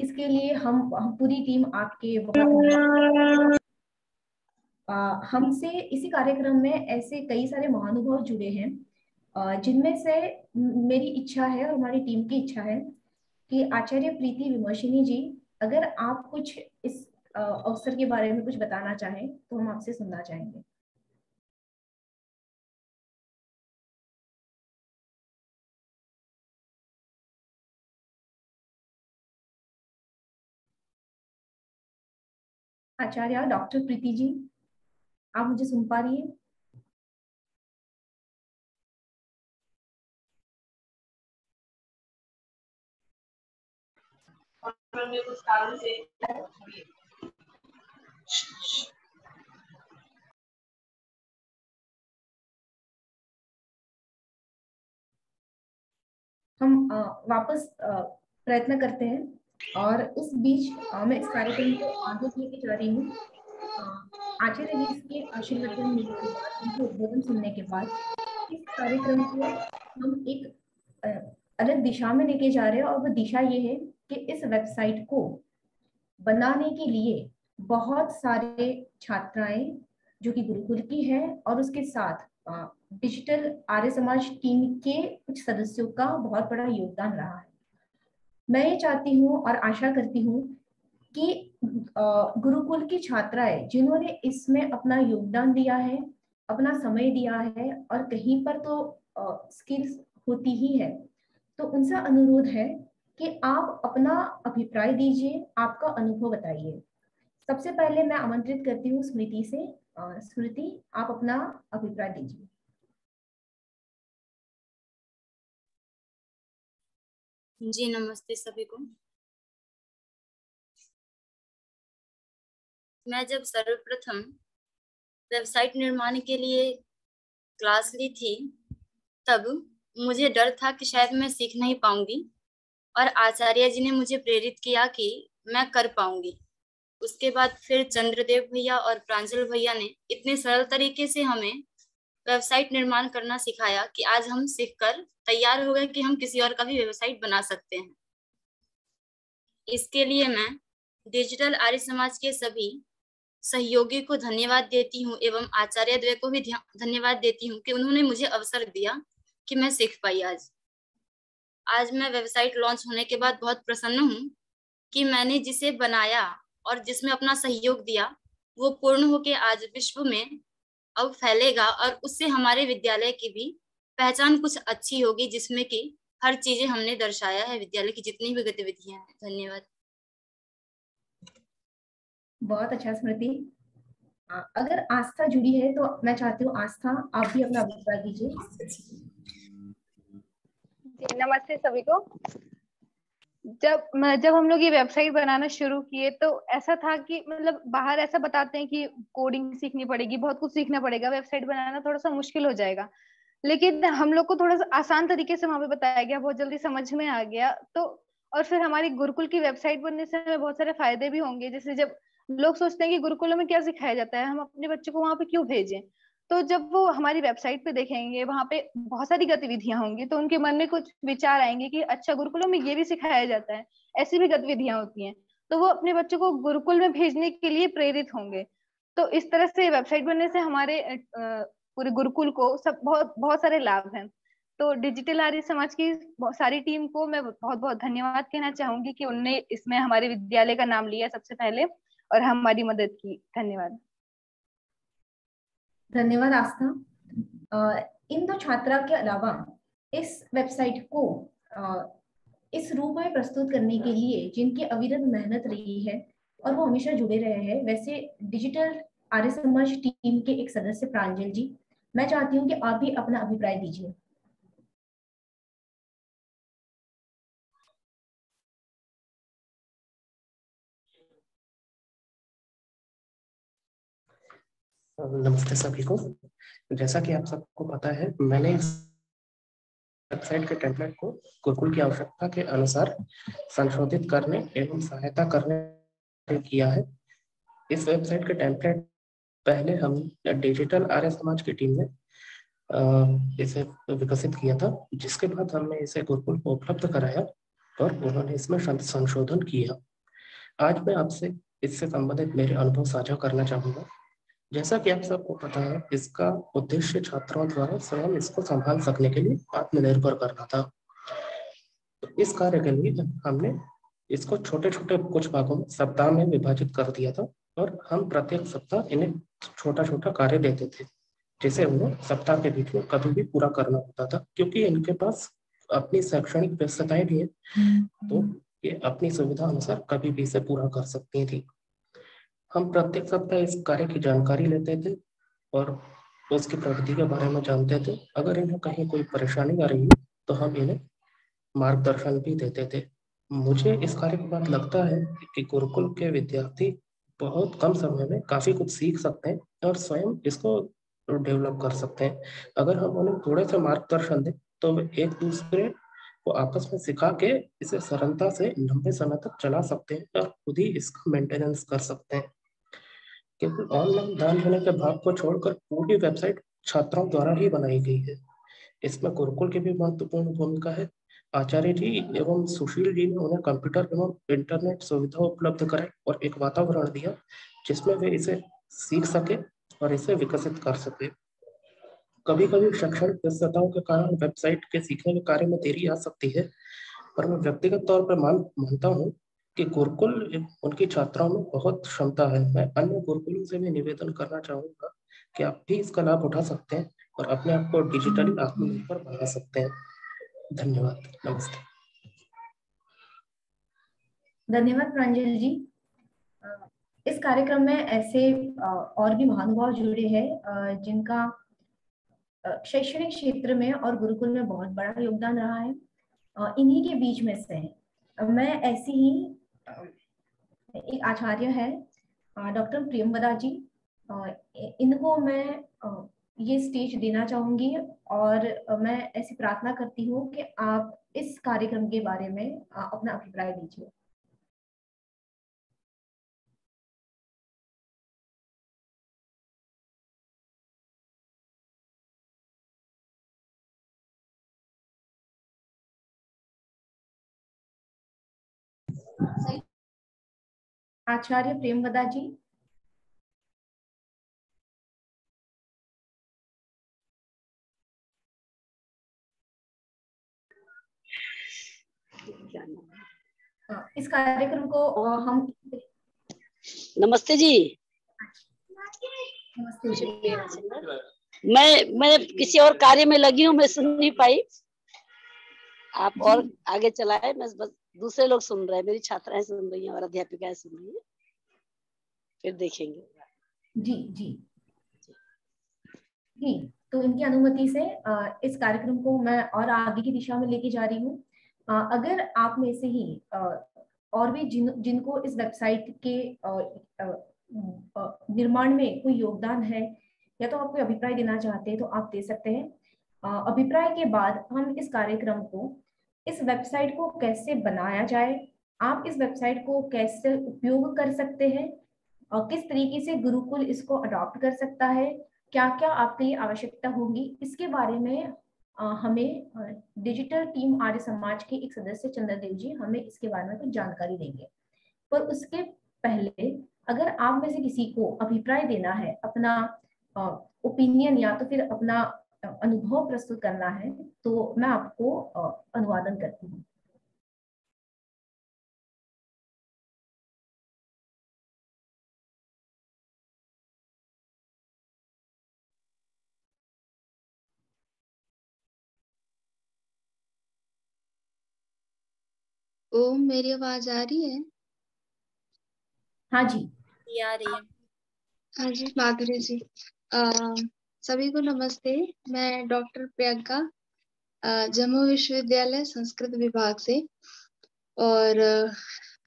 इसके लिए हम पूरी टीम आपके बहुत हमसे इसी कार्यक्रम में ऐसे कई सारे महानुभाव जुड़े हैं, जिनमें से मेरी इच्छा है और हमारी टीम की इच्छा है कि आचार्य प्रीति विमर्शिनी जी, अगर आप कुछ इस अवसर के बारे में कुछ बताना चाहें तो हम आपसे सुनना चाहेंगे। आचार्य डॉक्टर प्रीति जी, आप मुझे सुन पा रही हैं? हम वापस प्रयत्न करते हैं और इस बीच मैं इस कार्यक्रम को आगे लेके जा रही हूँ। आचार्य जी के आशीर्वचन मिलने के बाद, उनके उद्बोधन सुनने के बाद इस कार्यक्रम को हम एक अलग दिशा में लेके जा रहे हैं, और वो दिशा ये है कि इस वेबसाइट को बनाने के लिए बहुत सारे छात्राएं जो कि गुरुकुल की हैं और उसके साथ डिजिटल आर्य समाज टीम के कुछ सदस्यों का बहुत बड़ा योगदान रहा है। मैं ये चाहती हूँ और आशा करती हूँ कि गुरुकुल की छात्राएं जिन्होंने इसमें अपना योगदान दिया है, अपना समय दिया है, और कहीं पर तो स्किल्स होती ही है, तो उनसे अनुरोध है कि आप अपना अभिप्राय दीजिए, आपका अनुभव बताइए। सबसे पहले मैं आमंत्रित करती हूँ स्मृति से। स्मृति, आप अपना अभिप्राय दीजिए। जी नमस्ते सभी को। मैं जब सर्वप्रथम वेबसाइट निर्माण के लिए क्लास ली थी, तब मुझे डर था कि शायद मैं सीख नहीं पाऊंगी, और आचार्य जी ने मुझे प्रेरित किया कि मैं कर पाऊंगी। उसके बाद फिर चंद्रदेव भैया और प्रांजल भैया ने इतने सरल तरीके से हमें वेबसाइट निर्माण करना सिखाया कि आज हम सीखकर तैयार हो गए कि हम किसी और का भी वेबसाइट बना सकते हैं। इसके लिए मैं डिजिटल आर्य समाज के सभी सहयोगी को धन्यवाद देती हूँ एवं आचार्य द्वय को भी धन्यवाद देती हूँ कि उन्होंने मुझे अवसर दिया कि मैं सीख पाई। आज मैं वेबसाइट लॉन्च होने के बाद बहुत प्रसन्न हूँ कि मैंने जिसे बनाया और जिसमें अपना सहयोग दिया वो पूर्ण होकर आज विश्व में अब फैलेगा, और उससे हमारे विद्यालय की भी पहचान कुछ अच्छी होगी, जिसमें कि हर चीजें हमने दर्शाया है, विद्यालय की जितनी भी गतिविधियां हैं। धन्यवाद। बहुत अच्छा स्मृति। अगर आस्था जुड़ी है तो मैं चाहती हूँ आस्था, आप भी अपना अभिप्राय दीजिए। नमस्ते सभी को। जब हम लोग ये वेबसाइट बनाना शुरू किए तो ऐसा था कि मतलब बाहर ऐसा बताते हैं कि कोडिंग सीखनी पड़ेगी, बहुत कुछ सीखना पड़ेगा, वेबसाइट बनाना थोड़ा सा मुश्किल हो जाएगा, लेकिन हम लोग को थोड़ा सा आसान तरीके से वहां पे बताया गया, बहुत जल्दी समझ में आ गया। तो और फिर हमारी गुरुकुल की वेबसाइट बनने से हमें बहुत सारे फायदे भी होंगे। जैसे जब लोग सोचते हैं कि गुरुकुलों में क्या सिखाया जाता है, हम अपने बच्चों को वहां पे क्यों भेजें, तो जब वो हमारी वेबसाइट पे देखेंगे वहां पे बहुत सारी गतिविधियां होंगी, तो उनके मन में कुछ विचार आएंगे कि अच्छा गुरुकुलों में ये भी सिखाया जाता है, ऐसी भी गतिविधियां होती हैं, तो वो अपने बच्चों को गुरुकुल में भेजने के लिए प्रेरित होंगे। तो इस तरह से वेबसाइट बनने से हमारे पूरे गुरुकुल को सब बहुत सारे लाभ हैं। तो डिजिटल आर्य समाज की सारी टीम को मैं बहुत बहुत धन्यवाद कहना चाहूंगी कि उनने इसमें हमारे विद्यालय का नाम लिया सबसे पहले और हमारी मदद की। धन्यवाद। धन्यवाद आस्था। इन दो छात्रा के अलावा इस वेबसाइट को इस रूप में प्रस्तुत करने के लिए जिनकी अविरत मेहनत रही है और वो हमेशा जुड़े रहे हैं, वैसे डिजिटल आर्य समाज टीम के एक सदस्य प्रांजल जी, मैं चाहती हूँ कि आप भी अपना अभिप्राय दीजिए। नमस्ते सभी को। जैसा कि आप सबको पता है, मैंने वेबसाइट के टेम्पलेट को गुरुकुल की आवश्यकता के अनुसार संशोधित करने एवं सहायता करने किया है। इस वेबसाइट के टेम्पलेट पहले हम डिजिटल आर्य समाज की टीम ने इसे विकसित किया था, जिसके बाद हमने इसे गुरुकुल को उपलब्ध कराया और उन्होंने इसमें संशोधन किया। आज मैं आपसे इससे संबंधित मेरे अनुभव साझा करना चाहूँगा। जैसा कि आप सबको पता है, इसका उद्देश्य छात्रों द्वारा स्वयं इसको संभाल सकने के लिए आत्मनिर्भर करना था। तो इस कार्य के लिए हमने इसको छोटे छोटे कुछ भागों में सप्ताह में विभाजित कर दिया था और हम प्रत्येक सप्ताह इन्हें छोटा छोटा कार्य देते थे, जिसे उन्हें सप्ताह के बीच में कभी भी पूरा करना होता था, क्योंकि इनके पास अपनी शैक्षणिक व्यस्तताएं भी है, तो ये अपनी सुविधा अनुसार कभी भी इसे पूरा कर सकती थी। हम प्रत्येक सप्ताह इस कार्य की जानकारी लेते थे और उसकी प्रगति के बारे में जानते थे। अगर इन्हें कहीं कोई परेशानी आ रही है तो हम इन्हें मार्गदर्शन भी देते थे। मुझे इस कार्य के बाद लगता है कि गुरुकुल के विद्यार्थी बहुत कम समय में काफी कुछ सीख सकते हैं और स्वयं इसको डेवलप कर सकते हैं। अगर हम उन्हें थोड़े से मार्गदर्शन दें तो वे एक दूसरे को आपस में सिखा के इसे सरलता से लंबे समय तक चला सकते हैं और खुद ही इसका मेंटेनेंस कर सकते हैं। केवल ऑनलाइन दान देने के भाग को छोड़कर पूरी वेबसाइट छात्रों द्वारा ही बनाई गई है। इसमें गुरुकुल की भी महत्वपूर्ण भूमिका है। आचार्य जी एवं सुशील जी ने उन्हें कंप्यूटर एवं इंटरनेट सुविधा उपलब्ध कराई और एक वातावरण दिया जिसमें वे इसे सीख सके और इसे विकसित कर सके। कभी कभी शैक्षणिक व्यस्तताओं के कारण वेबसाइट के सीखने के कार्य में देरी आ सकती है, पर मैं व्यक्तिगत तौर पर मानता हूँ कि गुरुकुल उनकी छात्राओं में बहुत क्षमता है। मैं अन्य गुरुकुलों से भी निवेदन करना चाहूंगा कि आप भी इसका लाभ उठा सकते हैं और अपने आप को डिजिटली आत्मनिर्भर बना सकते हैं। धन्यवाद। नमस्ते। धन्यवाद प्रांजल जी। इस कार्यक्रम में ऐसे और भी महानुभाव जुड़े हैं जिनका शैक्षणिक क्षेत्र में और गुरुकुल में बहुत बड़ा योगदान रहा है। इन्हीं के बीच में से मैं ऐसी ही एक आचार्य है डॉक्टर प्रियंवदा जी, इनको मैं ये स्टेज देना चाहूंगी और मैं ऐसी प्रार्थना करती हूँ कि आप इस कार्यक्रम के बारे में अपना अभिप्राय दीजिए। आचार्य प्रेमवदा जी। इस कार्यक्रम को हम नमस्ते जी। नमस्ते जी। मैं किसी और कार्य में लगी हूँ, मैं सुन नहीं पाई। आप और आगे चलाए, मैं बस दूसरे लोग सुन रहे हैं, मेरी छात्राएं सुन रही हैं और अध्यापिकाएं सुन रही हैं, फिर देखेंगे। जी जी जी, तो इनकी अनुमति से इस कार्यक्रम को मैं और आगे की दिशा में लेके जा रही हूँ। अगर आप में से ही और भी जिनको इस वेबसाइट के निर्माण में कोई योगदान है या तो आप कोई अभिप्राय देना चाहते हैं तो आप दे सकते हैं। अभिप्राय के बाद हम इस कार्यक्रम को, इस वेबसाइट को कैसे बनाया जाए, आप इस वेबसाइट को कैसे उपयोग कर सकते हैं और किस तरीके से गुरुकुल इसको अडॉप्ट कर सकता है, क्या क्या आपके लिए आवश्यकता होगी, इसके बारे में हमें डिजिटल टीम आर्य समाज के एक सदस्य चंद्रदेव जी हमें इसके बारे में कुछ जानकारी देंगे। पर उसके पहले अगर आप में से किसी को अभिप्राय देना है, अपना ओपिनियन या तो फिर अपना अनुभव प्रस्तुत करना है, तो मैं आपको अनुवादन करती हूँ। ओम, मेरी आवाज आ रही है? हाँ जी, आ रही है। हाँ जी माधुरी जी। सभी को नमस्ते। मैं डॉक्टर प्रियंका, जम्मू विश्वविद्यालय संस्कृत विभाग से, और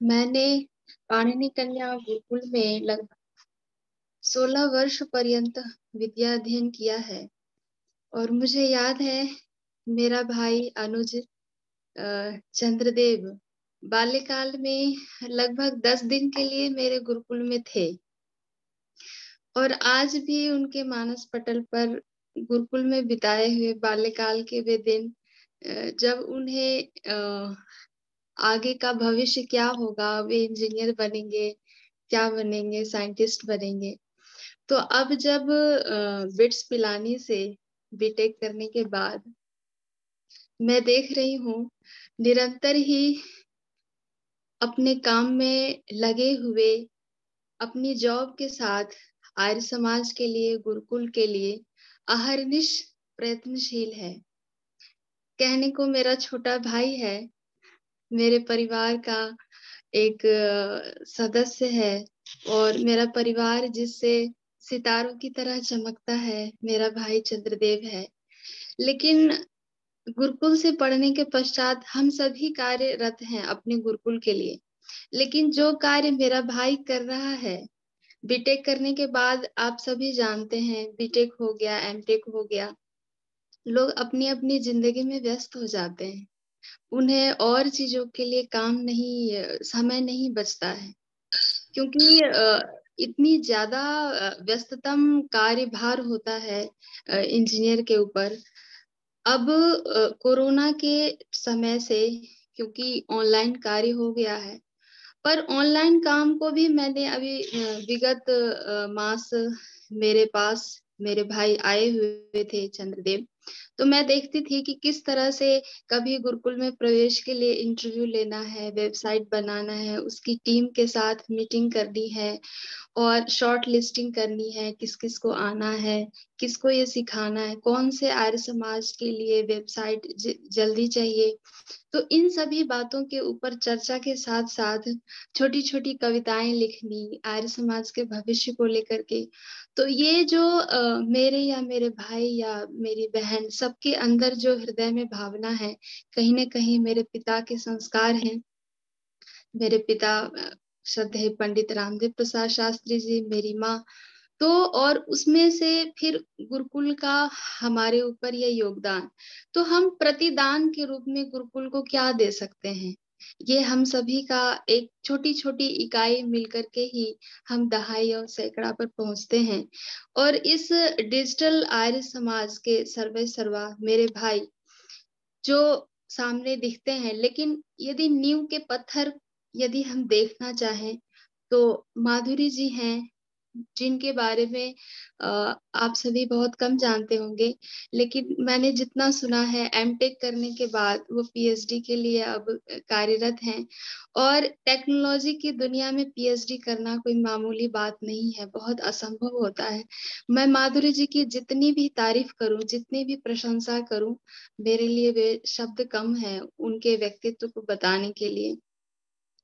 मैंने पाणिनि कन्या गुरुकुल में लगभग 16 वर्ष पर्यंत विद्या अध्ययन किया है। और मुझे याद है मेरा भाई अनुज चंद्रदेव बाल्यकाल में लगभग 10 दिन के लिए मेरे गुरुकुल में थे और आज भी उनके मानस पटल पर गुरुकुल में बिताए हुए बाल्यकाल के वे दिन जब उन्हें आगे का भविष्य क्या होगा, वे इंजीनियर बनेंगे, क्या बनेंगे, साइंटिस्ट बनेंगे। तो अब जब बिट्स पिलानी से बीटेक करने के बाद मैं देख रही हूँ निरंतर ही अपने काम में लगे हुए अपनी जॉब के साथ आर्य समाज के लिए, गुरुकुल के लिए अहर्निश प्रयत्नशील है। कहने को मेरा छोटा भाई है, मेरे परिवार का एक सदस्य है और मेरा परिवार जिससे सितारों की तरह चमकता है मेरा भाई चंद्रदेव है। लेकिन गुरुकुल से पढ़ने के पश्चात हम सभी कार्यरत हैं अपने गुरुकुल के लिए, लेकिन जो कार्य मेरा भाई कर रहा है बीटेक करने के बाद, आप सभी जानते हैं बीटेक हो गया, एमटेक हो गया, लोग अपनी अपनी जिंदगी में व्यस्त हो जाते हैं, उन्हें और चीजों के लिए समय नहीं बचता है, क्योंकि इतनी ज्यादा व्यस्ततम कार्यभार होता है इंजीनियर के ऊपर। अब कोरोना के समय से क्योंकि ऑनलाइन कार्य हो गया है, पर ऑनलाइन काम को भी मैंने अभी विगत मास मेरे पास मेरे भाई आए हुए थे चंद्रदेव, तो मैं देखती थी कि किस तरह से कभी गुरुकुल में प्रवेश के लिए इंटरव्यू लेना है, वेबसाइट बनाना है, उसकी टीम के साथ मीटिंग करनी है और शॉर्ट लिस्टिंग करनी है, किस किस को आना है, किसको ये सिखाना है, कौन से आर्य समाज के लिए वेबसाइट जल्दी चाहिए। तो इन सभी बातों के ऊपर चर्चा के साथ साथ छोटी छोटी कविताएं लिखनी आर्य समाज के भविष्य को लेकर के, तो ये जो मेरे या मेरे भाई या मेरी बहन सबके अंदर जो हृदय में भावना है, कहीं ना कहीं मेरे पिता के संस्कार हैं। मेरे पिता श्रद्धेय पंडित रामदेव प्रसाद शास्त्री जी, मेरी माँ, तो और उसमें से फिर गुरुकुल का हमारे ऊपर ये योगदान, तो हम प्रतिदान के रूप में गुरुकुल को क्या दे सकते हैं, ये हम सभी का एक छोटी छोटी इकाई मिलकर के ही हम दहाई और सैकड़ा पर पहुंचते हैं। और इस डिजिटल आर्य समाज के सर्वे सर्वा मेरे भाई जो सामने दिखते हैं, लेकिन यदि नींव के पत्थर यदि हम देखना चाहें तो माधुरी जी हैं, जिनके बारे में आप सभी बहुत कम जानते होंगे, लेकिन मैंने जितना सुना है एमटेक करने के बाद वो पीएचडी के लिए अब कार्यरत हैं। और टेक्नोलॉजी की दुनिया में पीएचडी करना कोई मामूली बात नहीं है, बहुत असंभव होता है। मैं माधुरी जी की जितनी भी तारीफ करूं, जितनी भी प्रशंसा करूं, मेरे लिए वे शब्द कम है उनके व्यक्तित्व को बताने के लिए।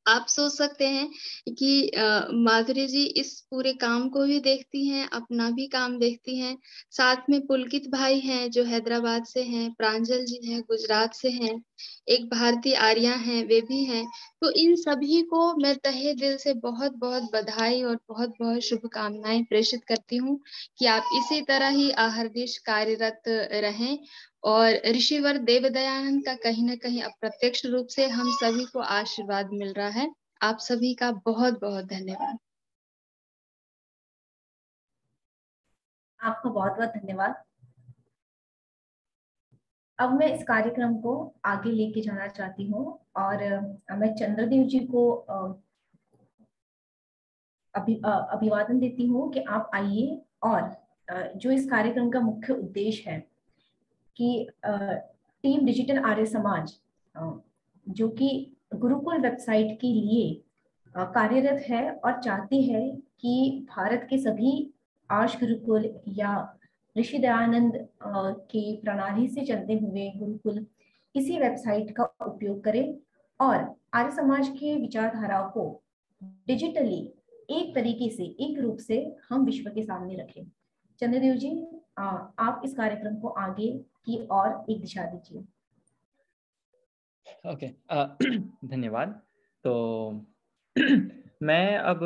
आप सोच सकते हैं कि माधुरी जी इस पूरे काम को भी देखती हैं, अपना भी काम देखती हैं, साथ में पुलकित भाई हैं जो हैदराबाद से हैं, प्रांजल जी हैं गुजरात से हैं, एक भारती आर्या हैं वे भी हैं। तो इन सभी को मैं तहे दिल से बहुत बहुत बधाई और बहुत बहुत शुभकामनाएं प्रेषित करती हूँ कि आप इसी तरह ही अहर्निश कार्यरत रहें। और ऋषिवर देवदयानंद का कहीं ना कहीं अप्रत्यक्ष रूप से हम सभी को आशीर्वाद मिल रहा है। आप सभी का बहुत बहुत धन्यवाद। आपका बहुत बहुत धन्यवाद। अब मैं इस कार्यक्रम को आगे लेके जाना चाहती हूँ और मैं चंद्रदेव जी को अभिवादन देती हूँ कि आप आइए और जो इस कार्यक्रम का मुख्य उद्देश्य है कि टीम डिजिटल आर्य समाज जो कि गुरुकुल वेबसाइट के लिए कार्यरत है और चाहती है कि भारत के सभी आर्ष गुरुकुल या ऋषि दयानंद की प्रणाली से चलते हुए गुरुकुल इसी वेबसाइट का उपयोग करें और आर्य समाज के विचारधारा को डिजिटली एक तरीके से, एक रूप से हम विश्व के सामने रखें। चंद्रदेव जी, आप इस कार्यक्रम को आगे की ओर एक दिशा दीजिए। ओके, धन्यवाद। तो मैं अब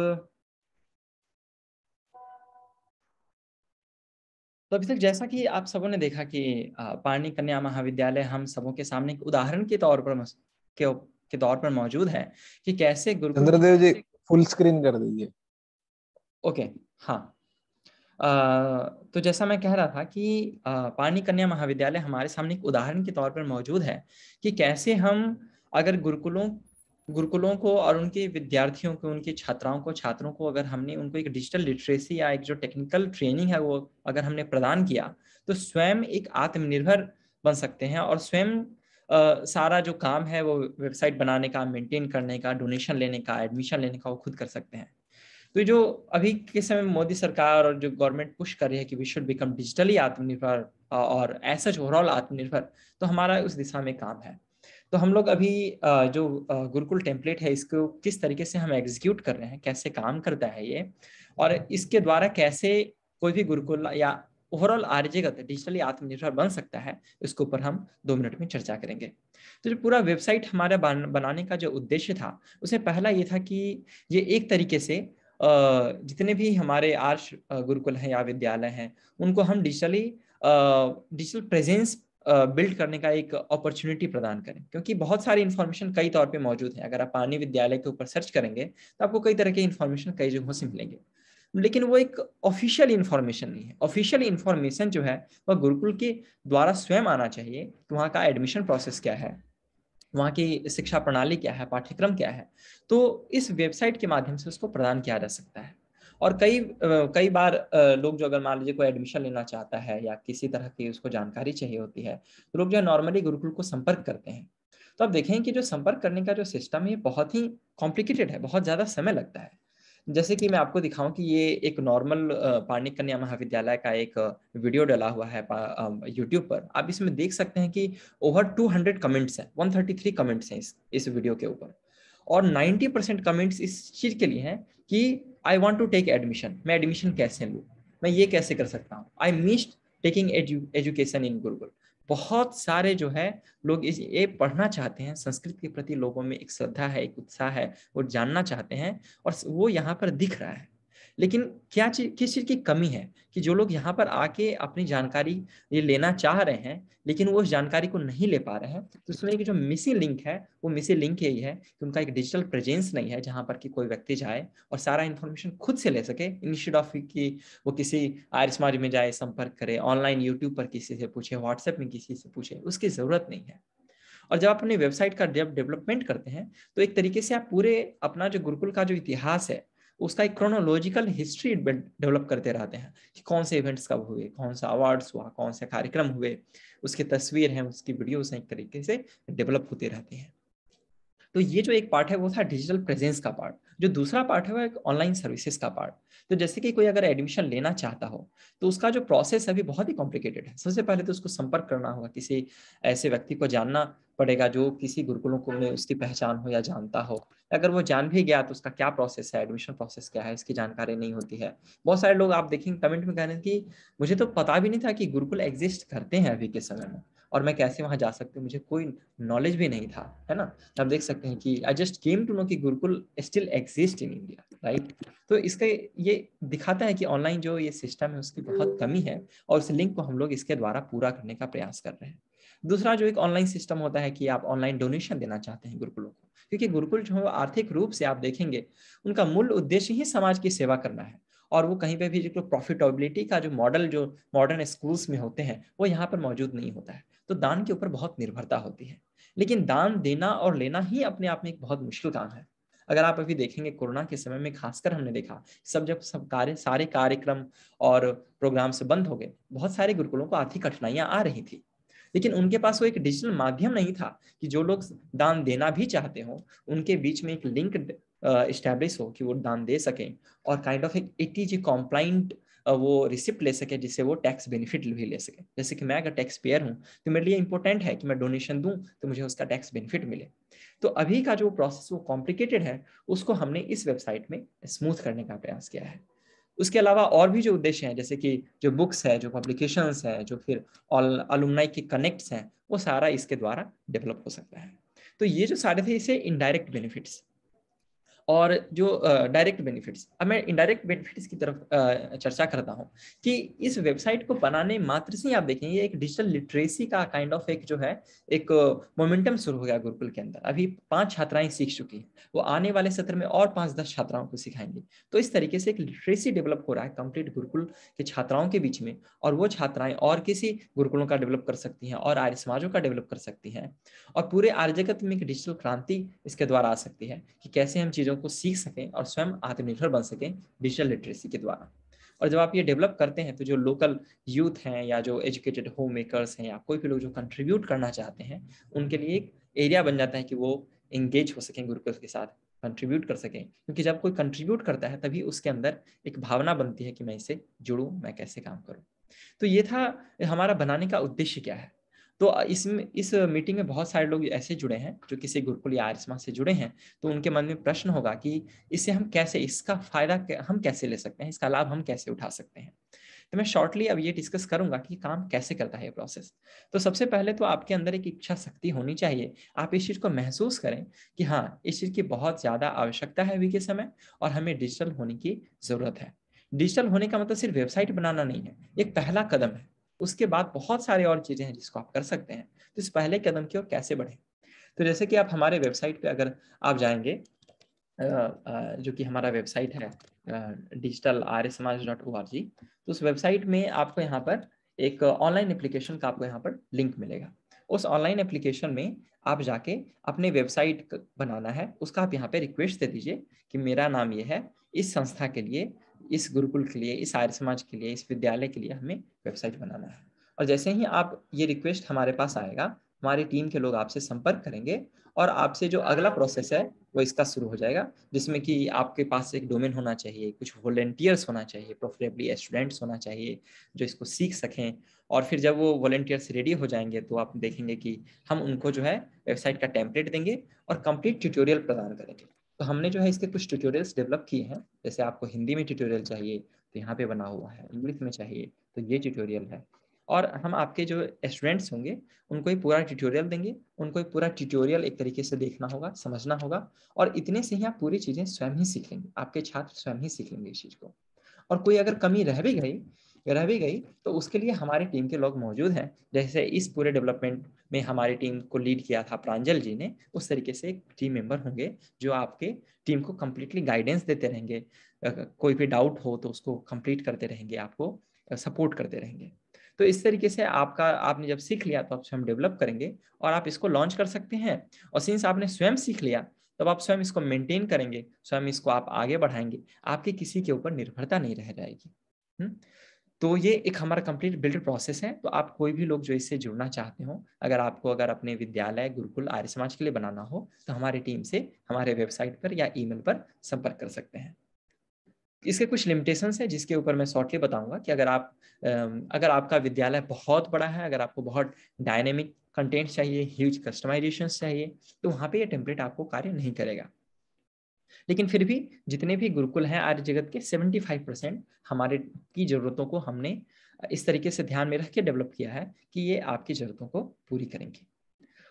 तो अभी तक जैसा कि आप सबों ने देखा कि पाणिनि कन्या महाविद्यालय हम सबों के सामने एक उदाहरण के तौर पर के तौर पर मौजूद है कि कैसे गुरुकुल चंद्रदेव जी फुल स्क्रीन कर दीजिए। ओके, हाँ। तो जैसा मैं कह रहा था कि पानी कन्या महाविद्यालय हमारे सामने एक उदाहरण के तौर पर मौजूद है कि कैसे हम अगर गुरुकुलों को और उनके विद्यार्थियों को, उनके छात्रों को अगर हमने उनको एक डिजिटल लिटरेसी या एक जो टेक्निकल ट्रेनिंग है वो अगर हमने प्रदान किया तो स्वयं एक आत्मनिर्भर बन सकते हैं और स्वयं सारा जो काम है वो वेबसाइट बनाने का, मेंटेन करने का, डोनेशन लेने का, एडमिशन लेने का वो खुद कर सकते हैं। तो जो अभी के समय में मोदी सरकार और जो गवर्नमेंट पुश कर रही है कि वी शुड बिकम डिजिटली आत्मनिर्भर और ऐसा ओवरऑल आत्मनिर्भर, तो हमारा उस दिशा में काम है। तो हम लोग अभी जो गुरुकुल टेम्पलेट है इसको किस तरीके से हम एग्जीक्यूट कर रहे हैं, कैसे काम करता है ये, और इसके द्वारा कैसे कोई भी गुरुकुल या ओवरऑल आर्यगत डिजिटली आत्मनिर्भर बन सकता है, इसके ऊपर हम 2 मिनट में चर्चा करेंगे। तो जो पूरा वेबसाइट हमारा बनाने का जो उद्देश्य था उसमें पहला ये था कि ये एक तरीके से जितने भी हमारे आर्ष गुरुकुल हैं या विद्यालय हैं उनको हम डिजिटल प्रेजेंस बिल्ड करने का एक अपॉर्चुनिटी प्रदान करें, क्योंकि बहुत सारी इन्फॉर्मेशन कई तौर पे मौजूद है। अगर आप पानी विद्यालय के ऊपर सर्च करेंगे तो आपको कई तरह के इन्फॉर्मेशन कई जगहों से मिलेंगे, लेकिन वो एक ऑफिशियल इन्फॉर्मेशन नहीं है। ऑफिशियल इन्फॉर्मेशन जो है वह गुरुकुल के द्वारा स्वयं आना चाहिए कि वहाँ का एडमिशन प्रोसेस क्या है, वहाँ की शिक्षा प्रणाली क्या है, पाठ्यक्रम क्या है। तो इस वेबसाइट के माध्यम से उसको प्रदान किया जा सकता है। और कई बार लोग जो अगर मान लीजिए कोई एडमिशन लेना चाहता है या किसी तरह की उसको जानकारी चाहिए होती है तो लोग जो है नॉर्मली गुरुकुल को संपर्क करते हैं। तो आप देखें कि जो संपर्क करने का जो सिस्टम है ये बहुत ही कॉम्प्लिकेटेड है, बहुत ज़्यादा समय लगता है। जैसे कि मैं आपको दिखाऊं कि ये एक नॉर्मल पानी कन्या महाविद्यालय का एक वीडियो डाला हुआ है यूट्यूब पर। आप इसमें देख सकते हैं कि ओवर 200 कमेंट्स हैं, 133 कमेंट्स हैं इस वीडियो के ऊपर, और 90% कमेंट्स इस चीज़ के लिए हैं कि I want to take admission, मैं एडमिशन कैसे लूँ, मैं ये कैसे कर सकता हूँ, I missed taking education in gurukul. बहुत सारे जो है लोग ये पढ़ना चाहते हैं, संस्कृत के प्रति लोगों में एक श्रद्धा है, एक उत्साह है, वो जानना चाहते हैं और वो यहाँ पर दिख रहा है। लेकिन किस चीज़ की कमी है कि जो लोग यहाँ पर आके अपनी जानकारी ये लेना चाह रहे हैं लेकिन वो उस जानकारी को नहीं ले पा रहे हैं। तो उसमें एक जो मिसिंग लिंक है वो मिसिंग लिंक यही है कि उनका एक डिजिटल प्रेजेंस नहीं है जहाँ पर कि कोई व्यक्ति जाए और सारा इन्फॉर्मेशन खुद से ले सके, इंस्टेड ऑफ कि वो किसी आर्य समाज में जाए, संपर्क करे, ऑनलाइन यूट्यूब पर किसी से पूछे, व्हाट्सएप में किसी से पूछे, उसकी ज़रूरत नहीं है। और जब आप अपनी वेबसाइट का डेवलपमेंट करते हैं तो एक तरीके से आप पूरे अपना जो गुरुकुल का जो इतिहास है उसका एक क्रोनोलॉजिकल हिस्ट्री डेवलप करते रहते हैं कि कौन से इवेंट्स कब हुए, कौन सा अवार्ड्स हुआ, कौन से कार्यक्रम हुए, उसकी तस्वीर हैं, उसकी वीडियोस हैं, एक तरीके से डेवलप होते रहते हैं। तो ये जो एक पार्ट है वो था डिजिटल प्रेजेंस का पार्ट। जो दूसरा पार्ट है वो एक ऑनलाइन सर्विसेज का पार्ट। तो जैसे कि कोई अगर एडमिशन लेना चाहता हो तो उसका जो प्रोसेस है अभी बहुत ही कॉम्प्लिकेटेड है। सबसे पहले तो उसको संपर्क करना होगा, किसी ऐसे व्यक्ति को जानना पड़ेगा जो किसी गुरुकुलों को में उसकी पहचान हो या जानता हो। अगर वो जान भी गया तो उसका क्या प्रोसेस है, एडमिशन प्रोसेस क्या है, इसकी जानकारी नहीं होती है। बहुत सारे लोग आप देखेंगे कमेंट में कह रहे हैं कि मुझे तो पता भी नहीं था कि गुरुकुल एग्जिस्ट करते हैं अभी के समय में, और मैं कैसे वहां जा सकती हूँ, मुझे कोई नॉलेज भी नहीं था, है ना। आप देख सकते हैं कि I just came to know कि gurukul still exist in India, right. तो इसका ये दिखाता है कि ऑनलाइन जो ये सिस्टम है उसकी बहुत कमी है और उस लिंक को हम लोग इसके द्वारा पूरा करने का प्रयास कर रहे हैं। दूसरा जो एक ऑनलाइन सिस्टम होता है कि आप ऑनलाइन डोनेशन देना चाहते हैं गुरुकुलों को, क्योंकि गुरुकुल जो है आर्थिक रूप से आप देखेंगे उनका मूल उद्देश्य ही समाज की सेवा करना है, और वो कहीं पे भी जो प्रॉफिटेबिलिटी का जो मॉडल जो मॉडर्न स्कूल्स में होते हैं वो यहाँ पर मौजूद नहीं होता है। तो दान के ऊपर बहुत निर्भरता होती है, लेकिन दान देना और लेना ही अपने आप में एक बहुत मुश्किल काम है। अगर आप अभी देखेंगे कोरोना के समय में खासकर हमने देखा जब सारे कार्यक्रम और प्रोग्राम से बंद हो गए, बहुत सारे गुरुकुलों को आर्थिक कठिनाइयां आ रही थी, लेकिन उनके पास वो एक डिजिटल माध्यम नहीं था कि जो लोग दान देना भी चाहते हो उनके बीच में एक लिंक इस्टेब्लिश हो कि वो दान दे सकें और काइंड ऑफ एक ATG कॉम्प्लाइंट वो रिसिप्ट ले सके जिससे वो टैक्स बेनिफिट भी ले सके। जैसे कि मैं अगर टैक्स पेयर हूँ तो मेरे लिए इंपॉर्टेंट है कि मैं डोनेशन दूं तो मुझे उसका टैक्स बेनिफिट मिले। तो अभी का जो प्रोसेस वो कॉम्प्लिकेटेड है उसको हमने इस वेबसाइट में स्मूथ करने का प्रयास किया है। उसके अलावा और भी जो उद्देश्य हैं जैसे कि जो बुक्स है, जो पब्लिकेशंस है, जो फिर अलुमनाई के कनेक्ट्स हैं, वो सारा इसके द्वारा डेवलप हो सकता है। तो ये जो सारे थे इसे इनडायरेक्ट बेनिफिट्स। और जो डायरेक्ट बेनिफिट्स, अब मैं इनडायरेक्ट बेनिफिट्स की तरफ चर्चा करता हूं कि इस वेबसाइट को बनाने मात्र से आप देखेंगे एक डिजिटल लिटरेसी का काइंड ऑफ एक जो है एक मोमेंटम शुरू हो गया गुरुकुल के अंदर। अभी 5 छात्राएं सीख चुकी हैं, वो आने वाले सत्र में और 5-10 छात्राओं को सिखाएंगे। तो इस तरीके से एक लिटरेसी डेवलप हो रहा है कंप्लीट गुरुकुल के छात्राओं के बीच में, और वो छात्राएं और किसी गुरुकुलों का डेवलप कर सकती हैं और आर्य समाजों का डेवलप कर सकती हैं, और पूरे आर्य जगत में एक डिजिटल क्रांति इसके द्वारा आ सकती है कि कैसे हम चीज़ों को सीख सकें और स्वयं आत्मनिर्भर बन सकें डिजिटल लिटरेसी के द्वारा। और जब आप ये डेवलप करते हैं तो जो लोकल यूथ हैं या जो एजुकेटेड होम मेकर्स हैं या कोई भी लोग जो कंट्रीब्यूट करना चाहते हैं, उनके लिए एक एरिया बन जाता है कि वो एंगेज हो सकें गुरुकुल के साथ, कंट्रीब्यूट कर सकें। क्योंकि जब कोई कंट्रीब्यूट करता है तभी उसके अंदर एक भावना बनती है कि मैं इससे जुड़ूं, मैं कैसे काम करूं। तो ये था हमारा बनाने का उद्देश्य क्या है। तो इस मीटिंग में बहुत सारे लोग ऐसे जुड़े हैं जो किसी गुरुकुल या आर्य समाज से जुड़े हैं, तो उनके मन में प्रश्न होगा कि इससे हम कैसे, इसका फायदा हम कैसे ले सकते हैं, इसका लाभ हम कैसे उठा सकते हैं। तो मैं शॉर्टली अब ये डिस्कस करूंगा कि काम कैसे करता है ये प्रोसेस। तो सबसे पहले तो आपके अंदर एक इच्छा शक्ति होनी चाहिए, आप इस चीज़ को महसूस करें कि हाँ, इस चीज़ की बहुत ज़्यादा आवश्यकता है अभी के समय और हमें डिजिटल होने की ज़रूरत है। डिजिटल होने का मतलब सिर्फ वेबसाइट बनाना नहीं है, एक पहला कदम है। उसके बाद बहुत सारे और चीज़ें हैं जिसको आप कर सकते हैं। तो इस पहले कदम की ओर कैसे बढ़ें, तो जैसे कि आप हमारे वेबसाइट पे अगर आप जाएंगे, जो कि हमारा वेबसाइट है digitalaryasamaj.org, तो उस वेबसाइट में आपको यहाँ पर एक ऑनलाइन एप्लीकेशन का आपको यहाँ पर लिंक मिलेगा। उस ऑनलाइन एप्लीकेशन में आप जाके अपने वेबसाइट बनाना है, उसका आप यहाँ पे रिक्वेस्ट दे दीजिए कि मेरा नाम ये है, इस संस्था के लिए, इस गुरुकुल के लिए, इस आर्य समाज के लिए, इस विद्यालय के लिए हमें वेबसाइट बनाना है। और जैसे ही आप ये रिक्वेस्ट हमारे पास आएगा, हमारी टीम के लोग आपसे संपर्क करेंगे और आपसे जो अगला प्रोसेस है वो इसका शुरू हो जाएगा, जिसमें कि आपके पास एक डोमेन होना चाहिए, कुछ वॉलंटियर्स होना चाहिए, प्रेफरेबली स्टूडेंट्स होना चाहिए जो इसको सीख सकें। और फिर जब वो वॉलंटियर्स रेडी हो जाएंगे तो आप देखेंगे कि हम उनको जो है वेबसाइट का टेम्पलेट देंगे और कंप्लीट ट्यूटोरियल प्रदान करेंगे। तो हमने जो है इसके कुछ ट्यूटोरियल्स डेवलप किए हैं, जैसे आपको हिंदी में ट्यूटोरियल चाहिए तो यहाँ पे बना हुआ है, इंग्लिश में चाहिए तो ये ट्यूटोरियल है। और हम आपके जो स्टूडेंट्स होंगे उनको ही पूरा ट्यूटोरियल देंगे, उनको ही पूरा ट्यूटोरियल एक तरीके से देखना होगा, समझना होगा, और इतने से ही आप पूरी चीज़ें स्वयं ही सीख लेंगे, आपके छात्र स्वयं ही सीख लेंगे इस चीज़ को। और कोई अगर कमी रह भी गई तो उसके लिए हमारी टीम के लोग मौजूद हैं। जैसे इस पूरे डेवलपमेंट में हमारी टीम को लीड किया था प्रांजल जी ने, उस तरीके से एक टीम मेंबर होंगे जो आपके टीम को कम्प्लीटली गाइडेंस देते रहेंगे, कोई भी डाउट हो तो उसको कंप्लीट करते रहेंगे, आपको सपोर्ट करते रहेंगे। तो इस तरीके से आपने जब सीख लिया तो आप स्वयं डेवलप करेंगे और आप इसको लॉन्च कर सकते हैं। और सिंस आपने स्वयं सीख लिया तब आप स्वयं इसको मेंटेन करेंगे, स्वयं इसको आप आगे बढ़ाएंगे, आपके किसी के ऊपर निर्भरता नहीं रह जाएगी। तो ये एक हमारा कंप्लीट बिल्ड प्रोसेस है। तो आप कोई भी लोग जो इससे जुड़ना चाहते हो, अगर अपने विद्यालय, गुरुकुल, आर्य समाज के लिए बनाना हो तो हमारी टीम से हमारे वेबसाइट पर या ईमेल पर संपर्क कर सकते हैं। इसके कुछ लिमिटेशंस है जिसके ऊपर मैं शॉर्टली बताऊंगा कि अगर आपका विद्यालय बहुत बड़ा है, अगर आपको बहुत डायनेमिक कंटेंट चाहिए, ह्यूज कस्टमाइजेशन चाहिए, तो वहाँ पे ये टेम्पलेट आपको कार्य नहीं करेगा। लेकिन फिर भी जितने भी गुरुकुल हैं आर्य जगत के, 75% हमारे की ज़रूरतों को हमने इस तरीके से ध्यान में रख के डेवलप किया है कि ये आपकी ज़रूरतों को पूरी करेंगे।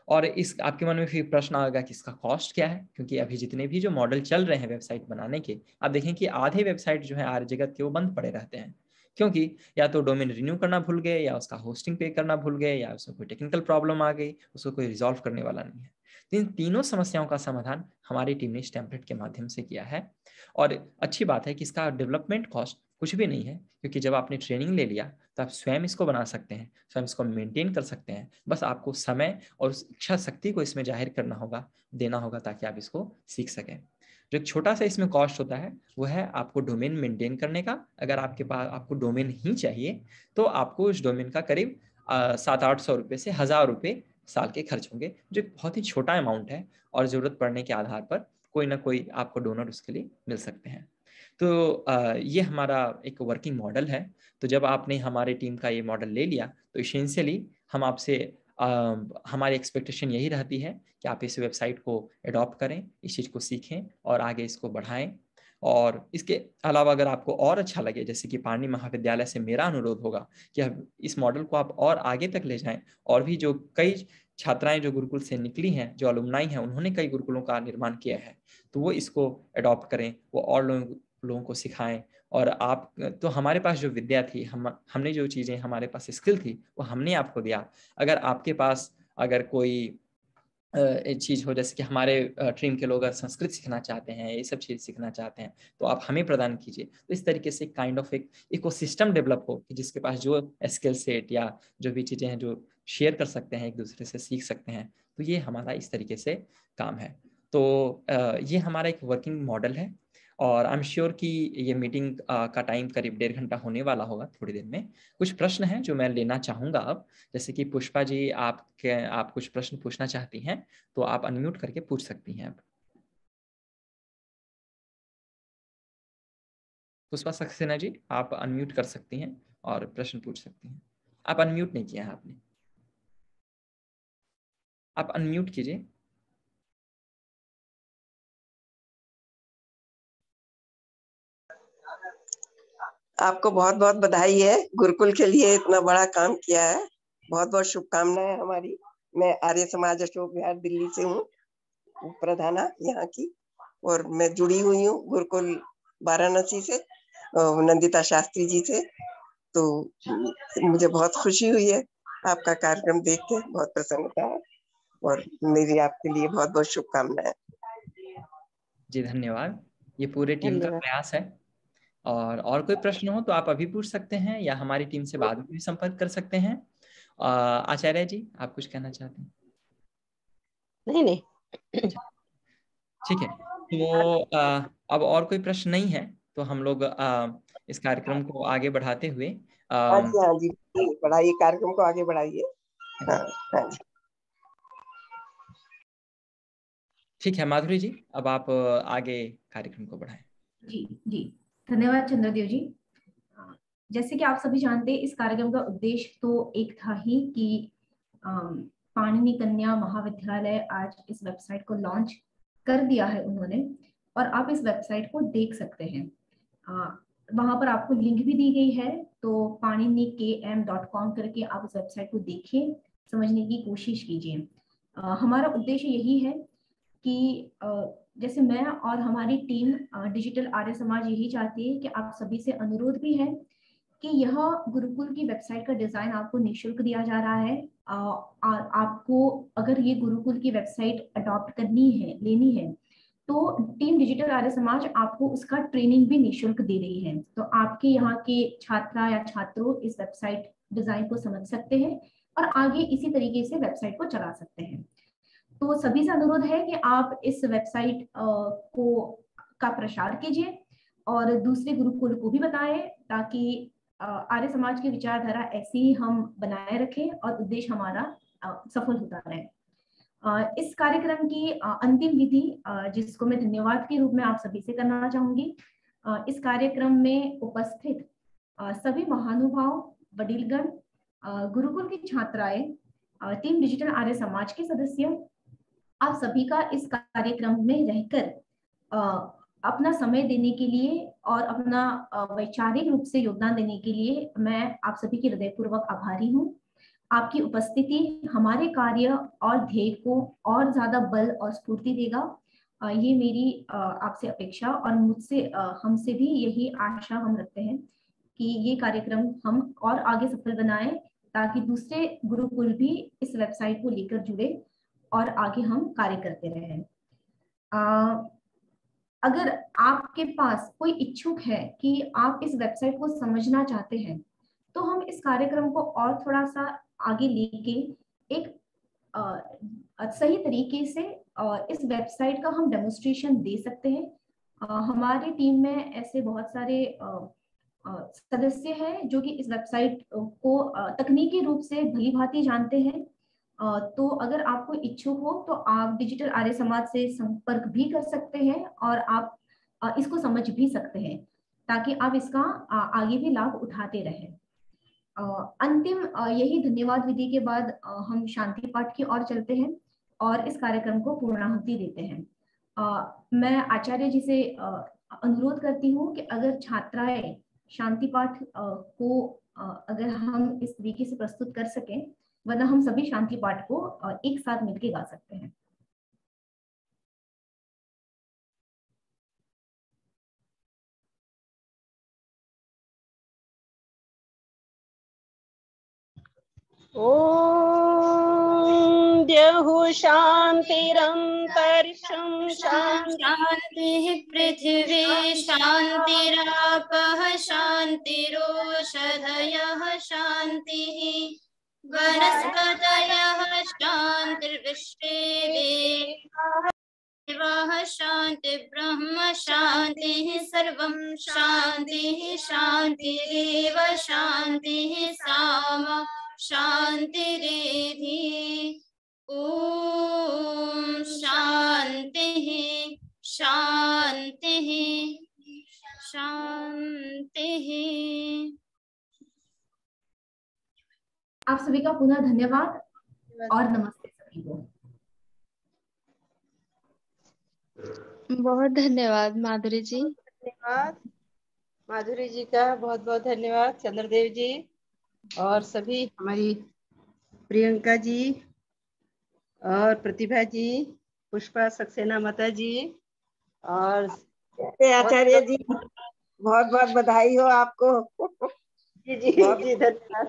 और इस आपके मन में फिर प्रश्न आएगा कि इसका कॉस्ट क्या है, क्योंकि अभी जितने भी जो मॉडल चल रहे हैं वेबसाइट बनाने के, आप देखें कि आधे वेबसाइट जो है आर्य जगत के वो बंद पड़े रहते हैं, क्योंकि या तो डोमेन रिन्यू करना भूल गए, या उसका होस्टिंग पे करना भूल गए, या उसमें कोई टेक्निकल प्रॉब्लम आ गई, उसको कोई रिजॉल्व करने वाला नहीं है। इन तीनों समस्याओं का समाधान हमारी टीम ने इस टेम्पलेट के माध्यम से किया है। और अच्छी बात है कि इसका डेवलपमेंट कॉस्ट कुछ भी नहीं है, क्योंकि जब आपने ट्रेनिंग ले लिया तो आप स्वयं इसको बना सकते हैं, स्वयं इसको मेंटेन कर सकते हैं। बस आपको समय और उस इच्छा शक्ति को इसमें जाहिर करना होगा, देना होगा, ताकि आप इसको सीख सकें। जो एक छोटा सा इसमें कॉस्ट होता है वो है आपको डोमेन मेंटेन करने का। अगर आपके पास आपको डोमेन ही चाहिए तो आपको उस डोमेन का करीब 700-800 रुपये से 1000 रुपये साल के खर्च होंगे, जो बहुत ही छोटा अमाउंट है, और ज़रूरत पड़ने के आधार पर कोई ना कोई आपको डोनर उसके लिए मिल सकते हैं। तो ये हमारा एक वर्किंग मॉडल है। तो जब आपने हमारे टीम का ये मॉडल ले लिया तो इसेंशियली हम आपसे हमारी एक्सपेक्टेशन यही रहती है कि आप इस वेबसाइट को अडॉप्ट करें, इस चीज़ को सीखें और आगे इसको बढ़ाएं। और इसके अलावा अगर आपको और अच्छा लगे, जैसे कि पाणिनि महाविद्यालय से मेरा अनुरोध होगा कि इस मॉडल को आप और आगे तक ले जाएं, और भी जो कई छात्राएं जो गुरुकुल से निकली हैं, जो अलुमनाई हैं, उन्होंने कई गुरुकुलों का निर्माण किया है, तो वो इसको अडॉप्ट करें, वो और लोगों को सिखाएं। और आप तो हमारे पास जो विद्या थी, हमने जो चीज़ें, हमारे पास स्किल थी, वो हमने आपको दिया। अगर आपके पास अगर कोई चीज़ हो, जैसे कि हमारे टीम के लोग अगर संस्कृत सीखना चाहते हैं, ये सब चीज़ सीखना चाहते हैं, तो आप हमें प्रदान कीजिए। तो इस तरीके से काइंड ऑफ एक इकोसिस्टम डेवलप हो कि जिसके पास जो स्किल सेट या जो भी चीज़ें हैं जो शेयर कर सकते हैं, एक दूसरे से सीख सकते हैं। तो ये हमारा इस तरीके से काम है। तो ये हमारा एक वर्किंग मॉडल है। और आई एम श्योर कि ये मीटिंग का टाइम करीब 1.5 घंटा होने वाला होगा थोड़ी देर में। कुछ प्रश्न हैं जो मैं लेना चाहूँगा अब, जैसे कि पुष्पा जी आप कुछ प्रश्न पूछना चाहती हैं, तो आप अनम्यूट करके पूछ सकती हैं। अब पुष्पा सक्सेना जी, आप अनम्यूट कर सकती हैं और प्रश्न पूछ सकती हैं। आप अनम्यूट नहीं किया है आपने, आप अनम्यूट कीजिए। आपको बहुत बहुत बधाई है, गुरुकुल के लिए इतना बड़ा काम किया है। बहुत बहुत शुभकामनाएं हमारी। मैं आर्य समाज अशोक विहार दिल्ली से हूँ, प्रधाना यहाँ की, और मैं जुड़ी हुई हूँ गुरुकुल वाराणसी से, नंदिता शास्त्री जी से। तो मुझे बहुत खुशी हुई है आपका कार्यक्रम देख के, बहुत प्रसन्नता है, और मेरी आपके लिए बहुत बहुत शुभकामनाएं। जी धन्यवाद, ये पूरे टीम का प्रयास है। और कोई प्रश्न हो तो आप अभी पूछ सकते हैं, या हमारी टीम से बाद में भी संपर्क कर सकते हैं। आचार्य जी, आप कुछ कहना चाहते हैं? नहीं। ठीक है, तो अब और कोई प्रश्न नहीं है, तो हम लोग इस कार्यक्रम को आगे बढ़ाते हुए हाँ जी, बढ़ाइए, कार्यक्रम को आगे बढ़ाइए। हाँ जी। ठीक है माधुरी जी, अब आप आगे कार्यक्रम को बढ़ाएं। जी धन्यवाद चंद्रदेव जी। जैसे कि आप सभी जानते हैं, इस कार्यक्रम का उद्देश्य तो एक था ही कि पाणिनि कन्या महाविद्यालय आज इस वेबसाइट को लॉन्च कर दिया है उन्होंने, और आप इस वेबसाइट को देख सकते हैं। वहां पर आपको लिंक भी दी गई है, तो paninikm.com करके आप इस वेबसाइट को देखिए, समझने की कोशिश कीजिए। हमारा उद्देश्य यही है कि जैसे मैं और हमारी टीम डिजिटल आर्य समाज यही चाहती है कि आप सभी से अनुरोध भी है कि यह गुरुकुल की वेबसाइट का डिजाइन आपको निःशुल्क दिया जा रहा है। आपको अगर ये गुरुकुल की वेबसाइट अडॉप्ट करनी है, लेनी है, तो टीम डिजिटल आर्य समाज आपको उसका ट्रेनिंग भी निःशुल्क दे रही है। तो आपके यहाँ के छात्रा या छात्रों इस वेबसाइट डिजाइन को समझ सकते हैं और आगे इसी तरीके से वेबसाइट को चला सकते हैं। तो सभी से अनुरोध है कि आप इस वेबसाइट का प्रसार कीजिए और दूसरे गुरुकुल को भी बताएं, ताकि आर्य समाज की विचारधारा ऐसी ही हम बनाए रखें और उद्देश्य हमारा सफल होता रहे। इस कार्यक्रम की अंतिम विधि, जिसको मैं धन्यवाद के रूप में आप सभी से करना चाहूंगी, इस कार्यक्रम में उपस्थित सभी महानुभाव, वडीलगण, गुरुकुल की छात्राएं, टीम डिजिटल आर्य समाज के सदस्य, आप सभी का इस कार्यक्रम में रहकर अपना समय देने के लिए और अपना वैचारिक रूप से योगदान देने के लिए मैं आप सभी की हृदयपूर्वक आभारी हूँ। आपकी उपस्थिति हमारे कार्य और ध्येय को और ज्यादा बल और स्फूर्ति देगा। ये मेरी आपसे अपेक्षा और मुझसे हमसे भी यही आशा हम रखते हैं कि ये कार्यक्रम हम और आगे सफल बनाएं, ताकि दूसरे गुरुकुल भी इस वेबसाइट को लेकर जुड़े और आगे हम कार्य करते रहें। अगर आपके पास कोई इच्छुक है कि आप इस वेबसाइट को समझना चाहते हैं, तो हम इस कार्यक्रम को और थोड़ा सा आगे लेके एक सही तरीके से इस वेबसाइट का हम डेमोन्स्ट्रेशन दे सकते हैं। हमारी टीम में ऐसे बहुत सारे सदस्य हैं जो कि इस वेबसाइट को तकनीकी रूप से भली भांति जानते हैं। तो अगर आपको इच्छुक हो तो आप डिजिटल आर्य समाज से संपर्क भी कर सकते हैं और आप इसको समझ भी सकते हैं, ताकि आप इसका आगे भी लाभ उठाते रहें। अंतिम यही धन्यवाद विधि के बाद हम शांति पाठ की ओर चलते हैं और इस कार्यक्रम को पूर्णाहुति देते हैं। मैं आचार्य जी से अनुरोध करती हूँ कि अगर छात्राएं शांति पाठ को अगर हम इस तरीके से प्रस्तुत कर सकें वरना हम सभी शांति पाठ को एक साथ मिलके गा सकते हैं। ॐ द्यौः शान्तिरन्तरिक्षं शान्तिः पृथिवी शान्तिरापः शान्तिरोषधयः शान्तिः वनस्पतयः शान्तिर्विश्वे देवाः शान्ति ब्रह्म शान्तिः सर्वं शान्तिः शान्तिरेव शान्तिः सामा शान्तिरेधि। ॐ शान्तिः शान्तिः शान्तिः। आप सभी का पुनः धन्यवाद और नमस्ते सभी को। बहुत धन्यवाद माधुरी जी। धन्यवाद माधुरी जी का, बहुत बहुत धन्यवाद चंद्रदेव जी और सभी हमारी प्रियंका जी और प्रतिभा जी, पुष्पा सक्सेना माता जी और आचार्य जी बहुत बहुत बधाई हो आपको। जी जी जी धन्यवाद।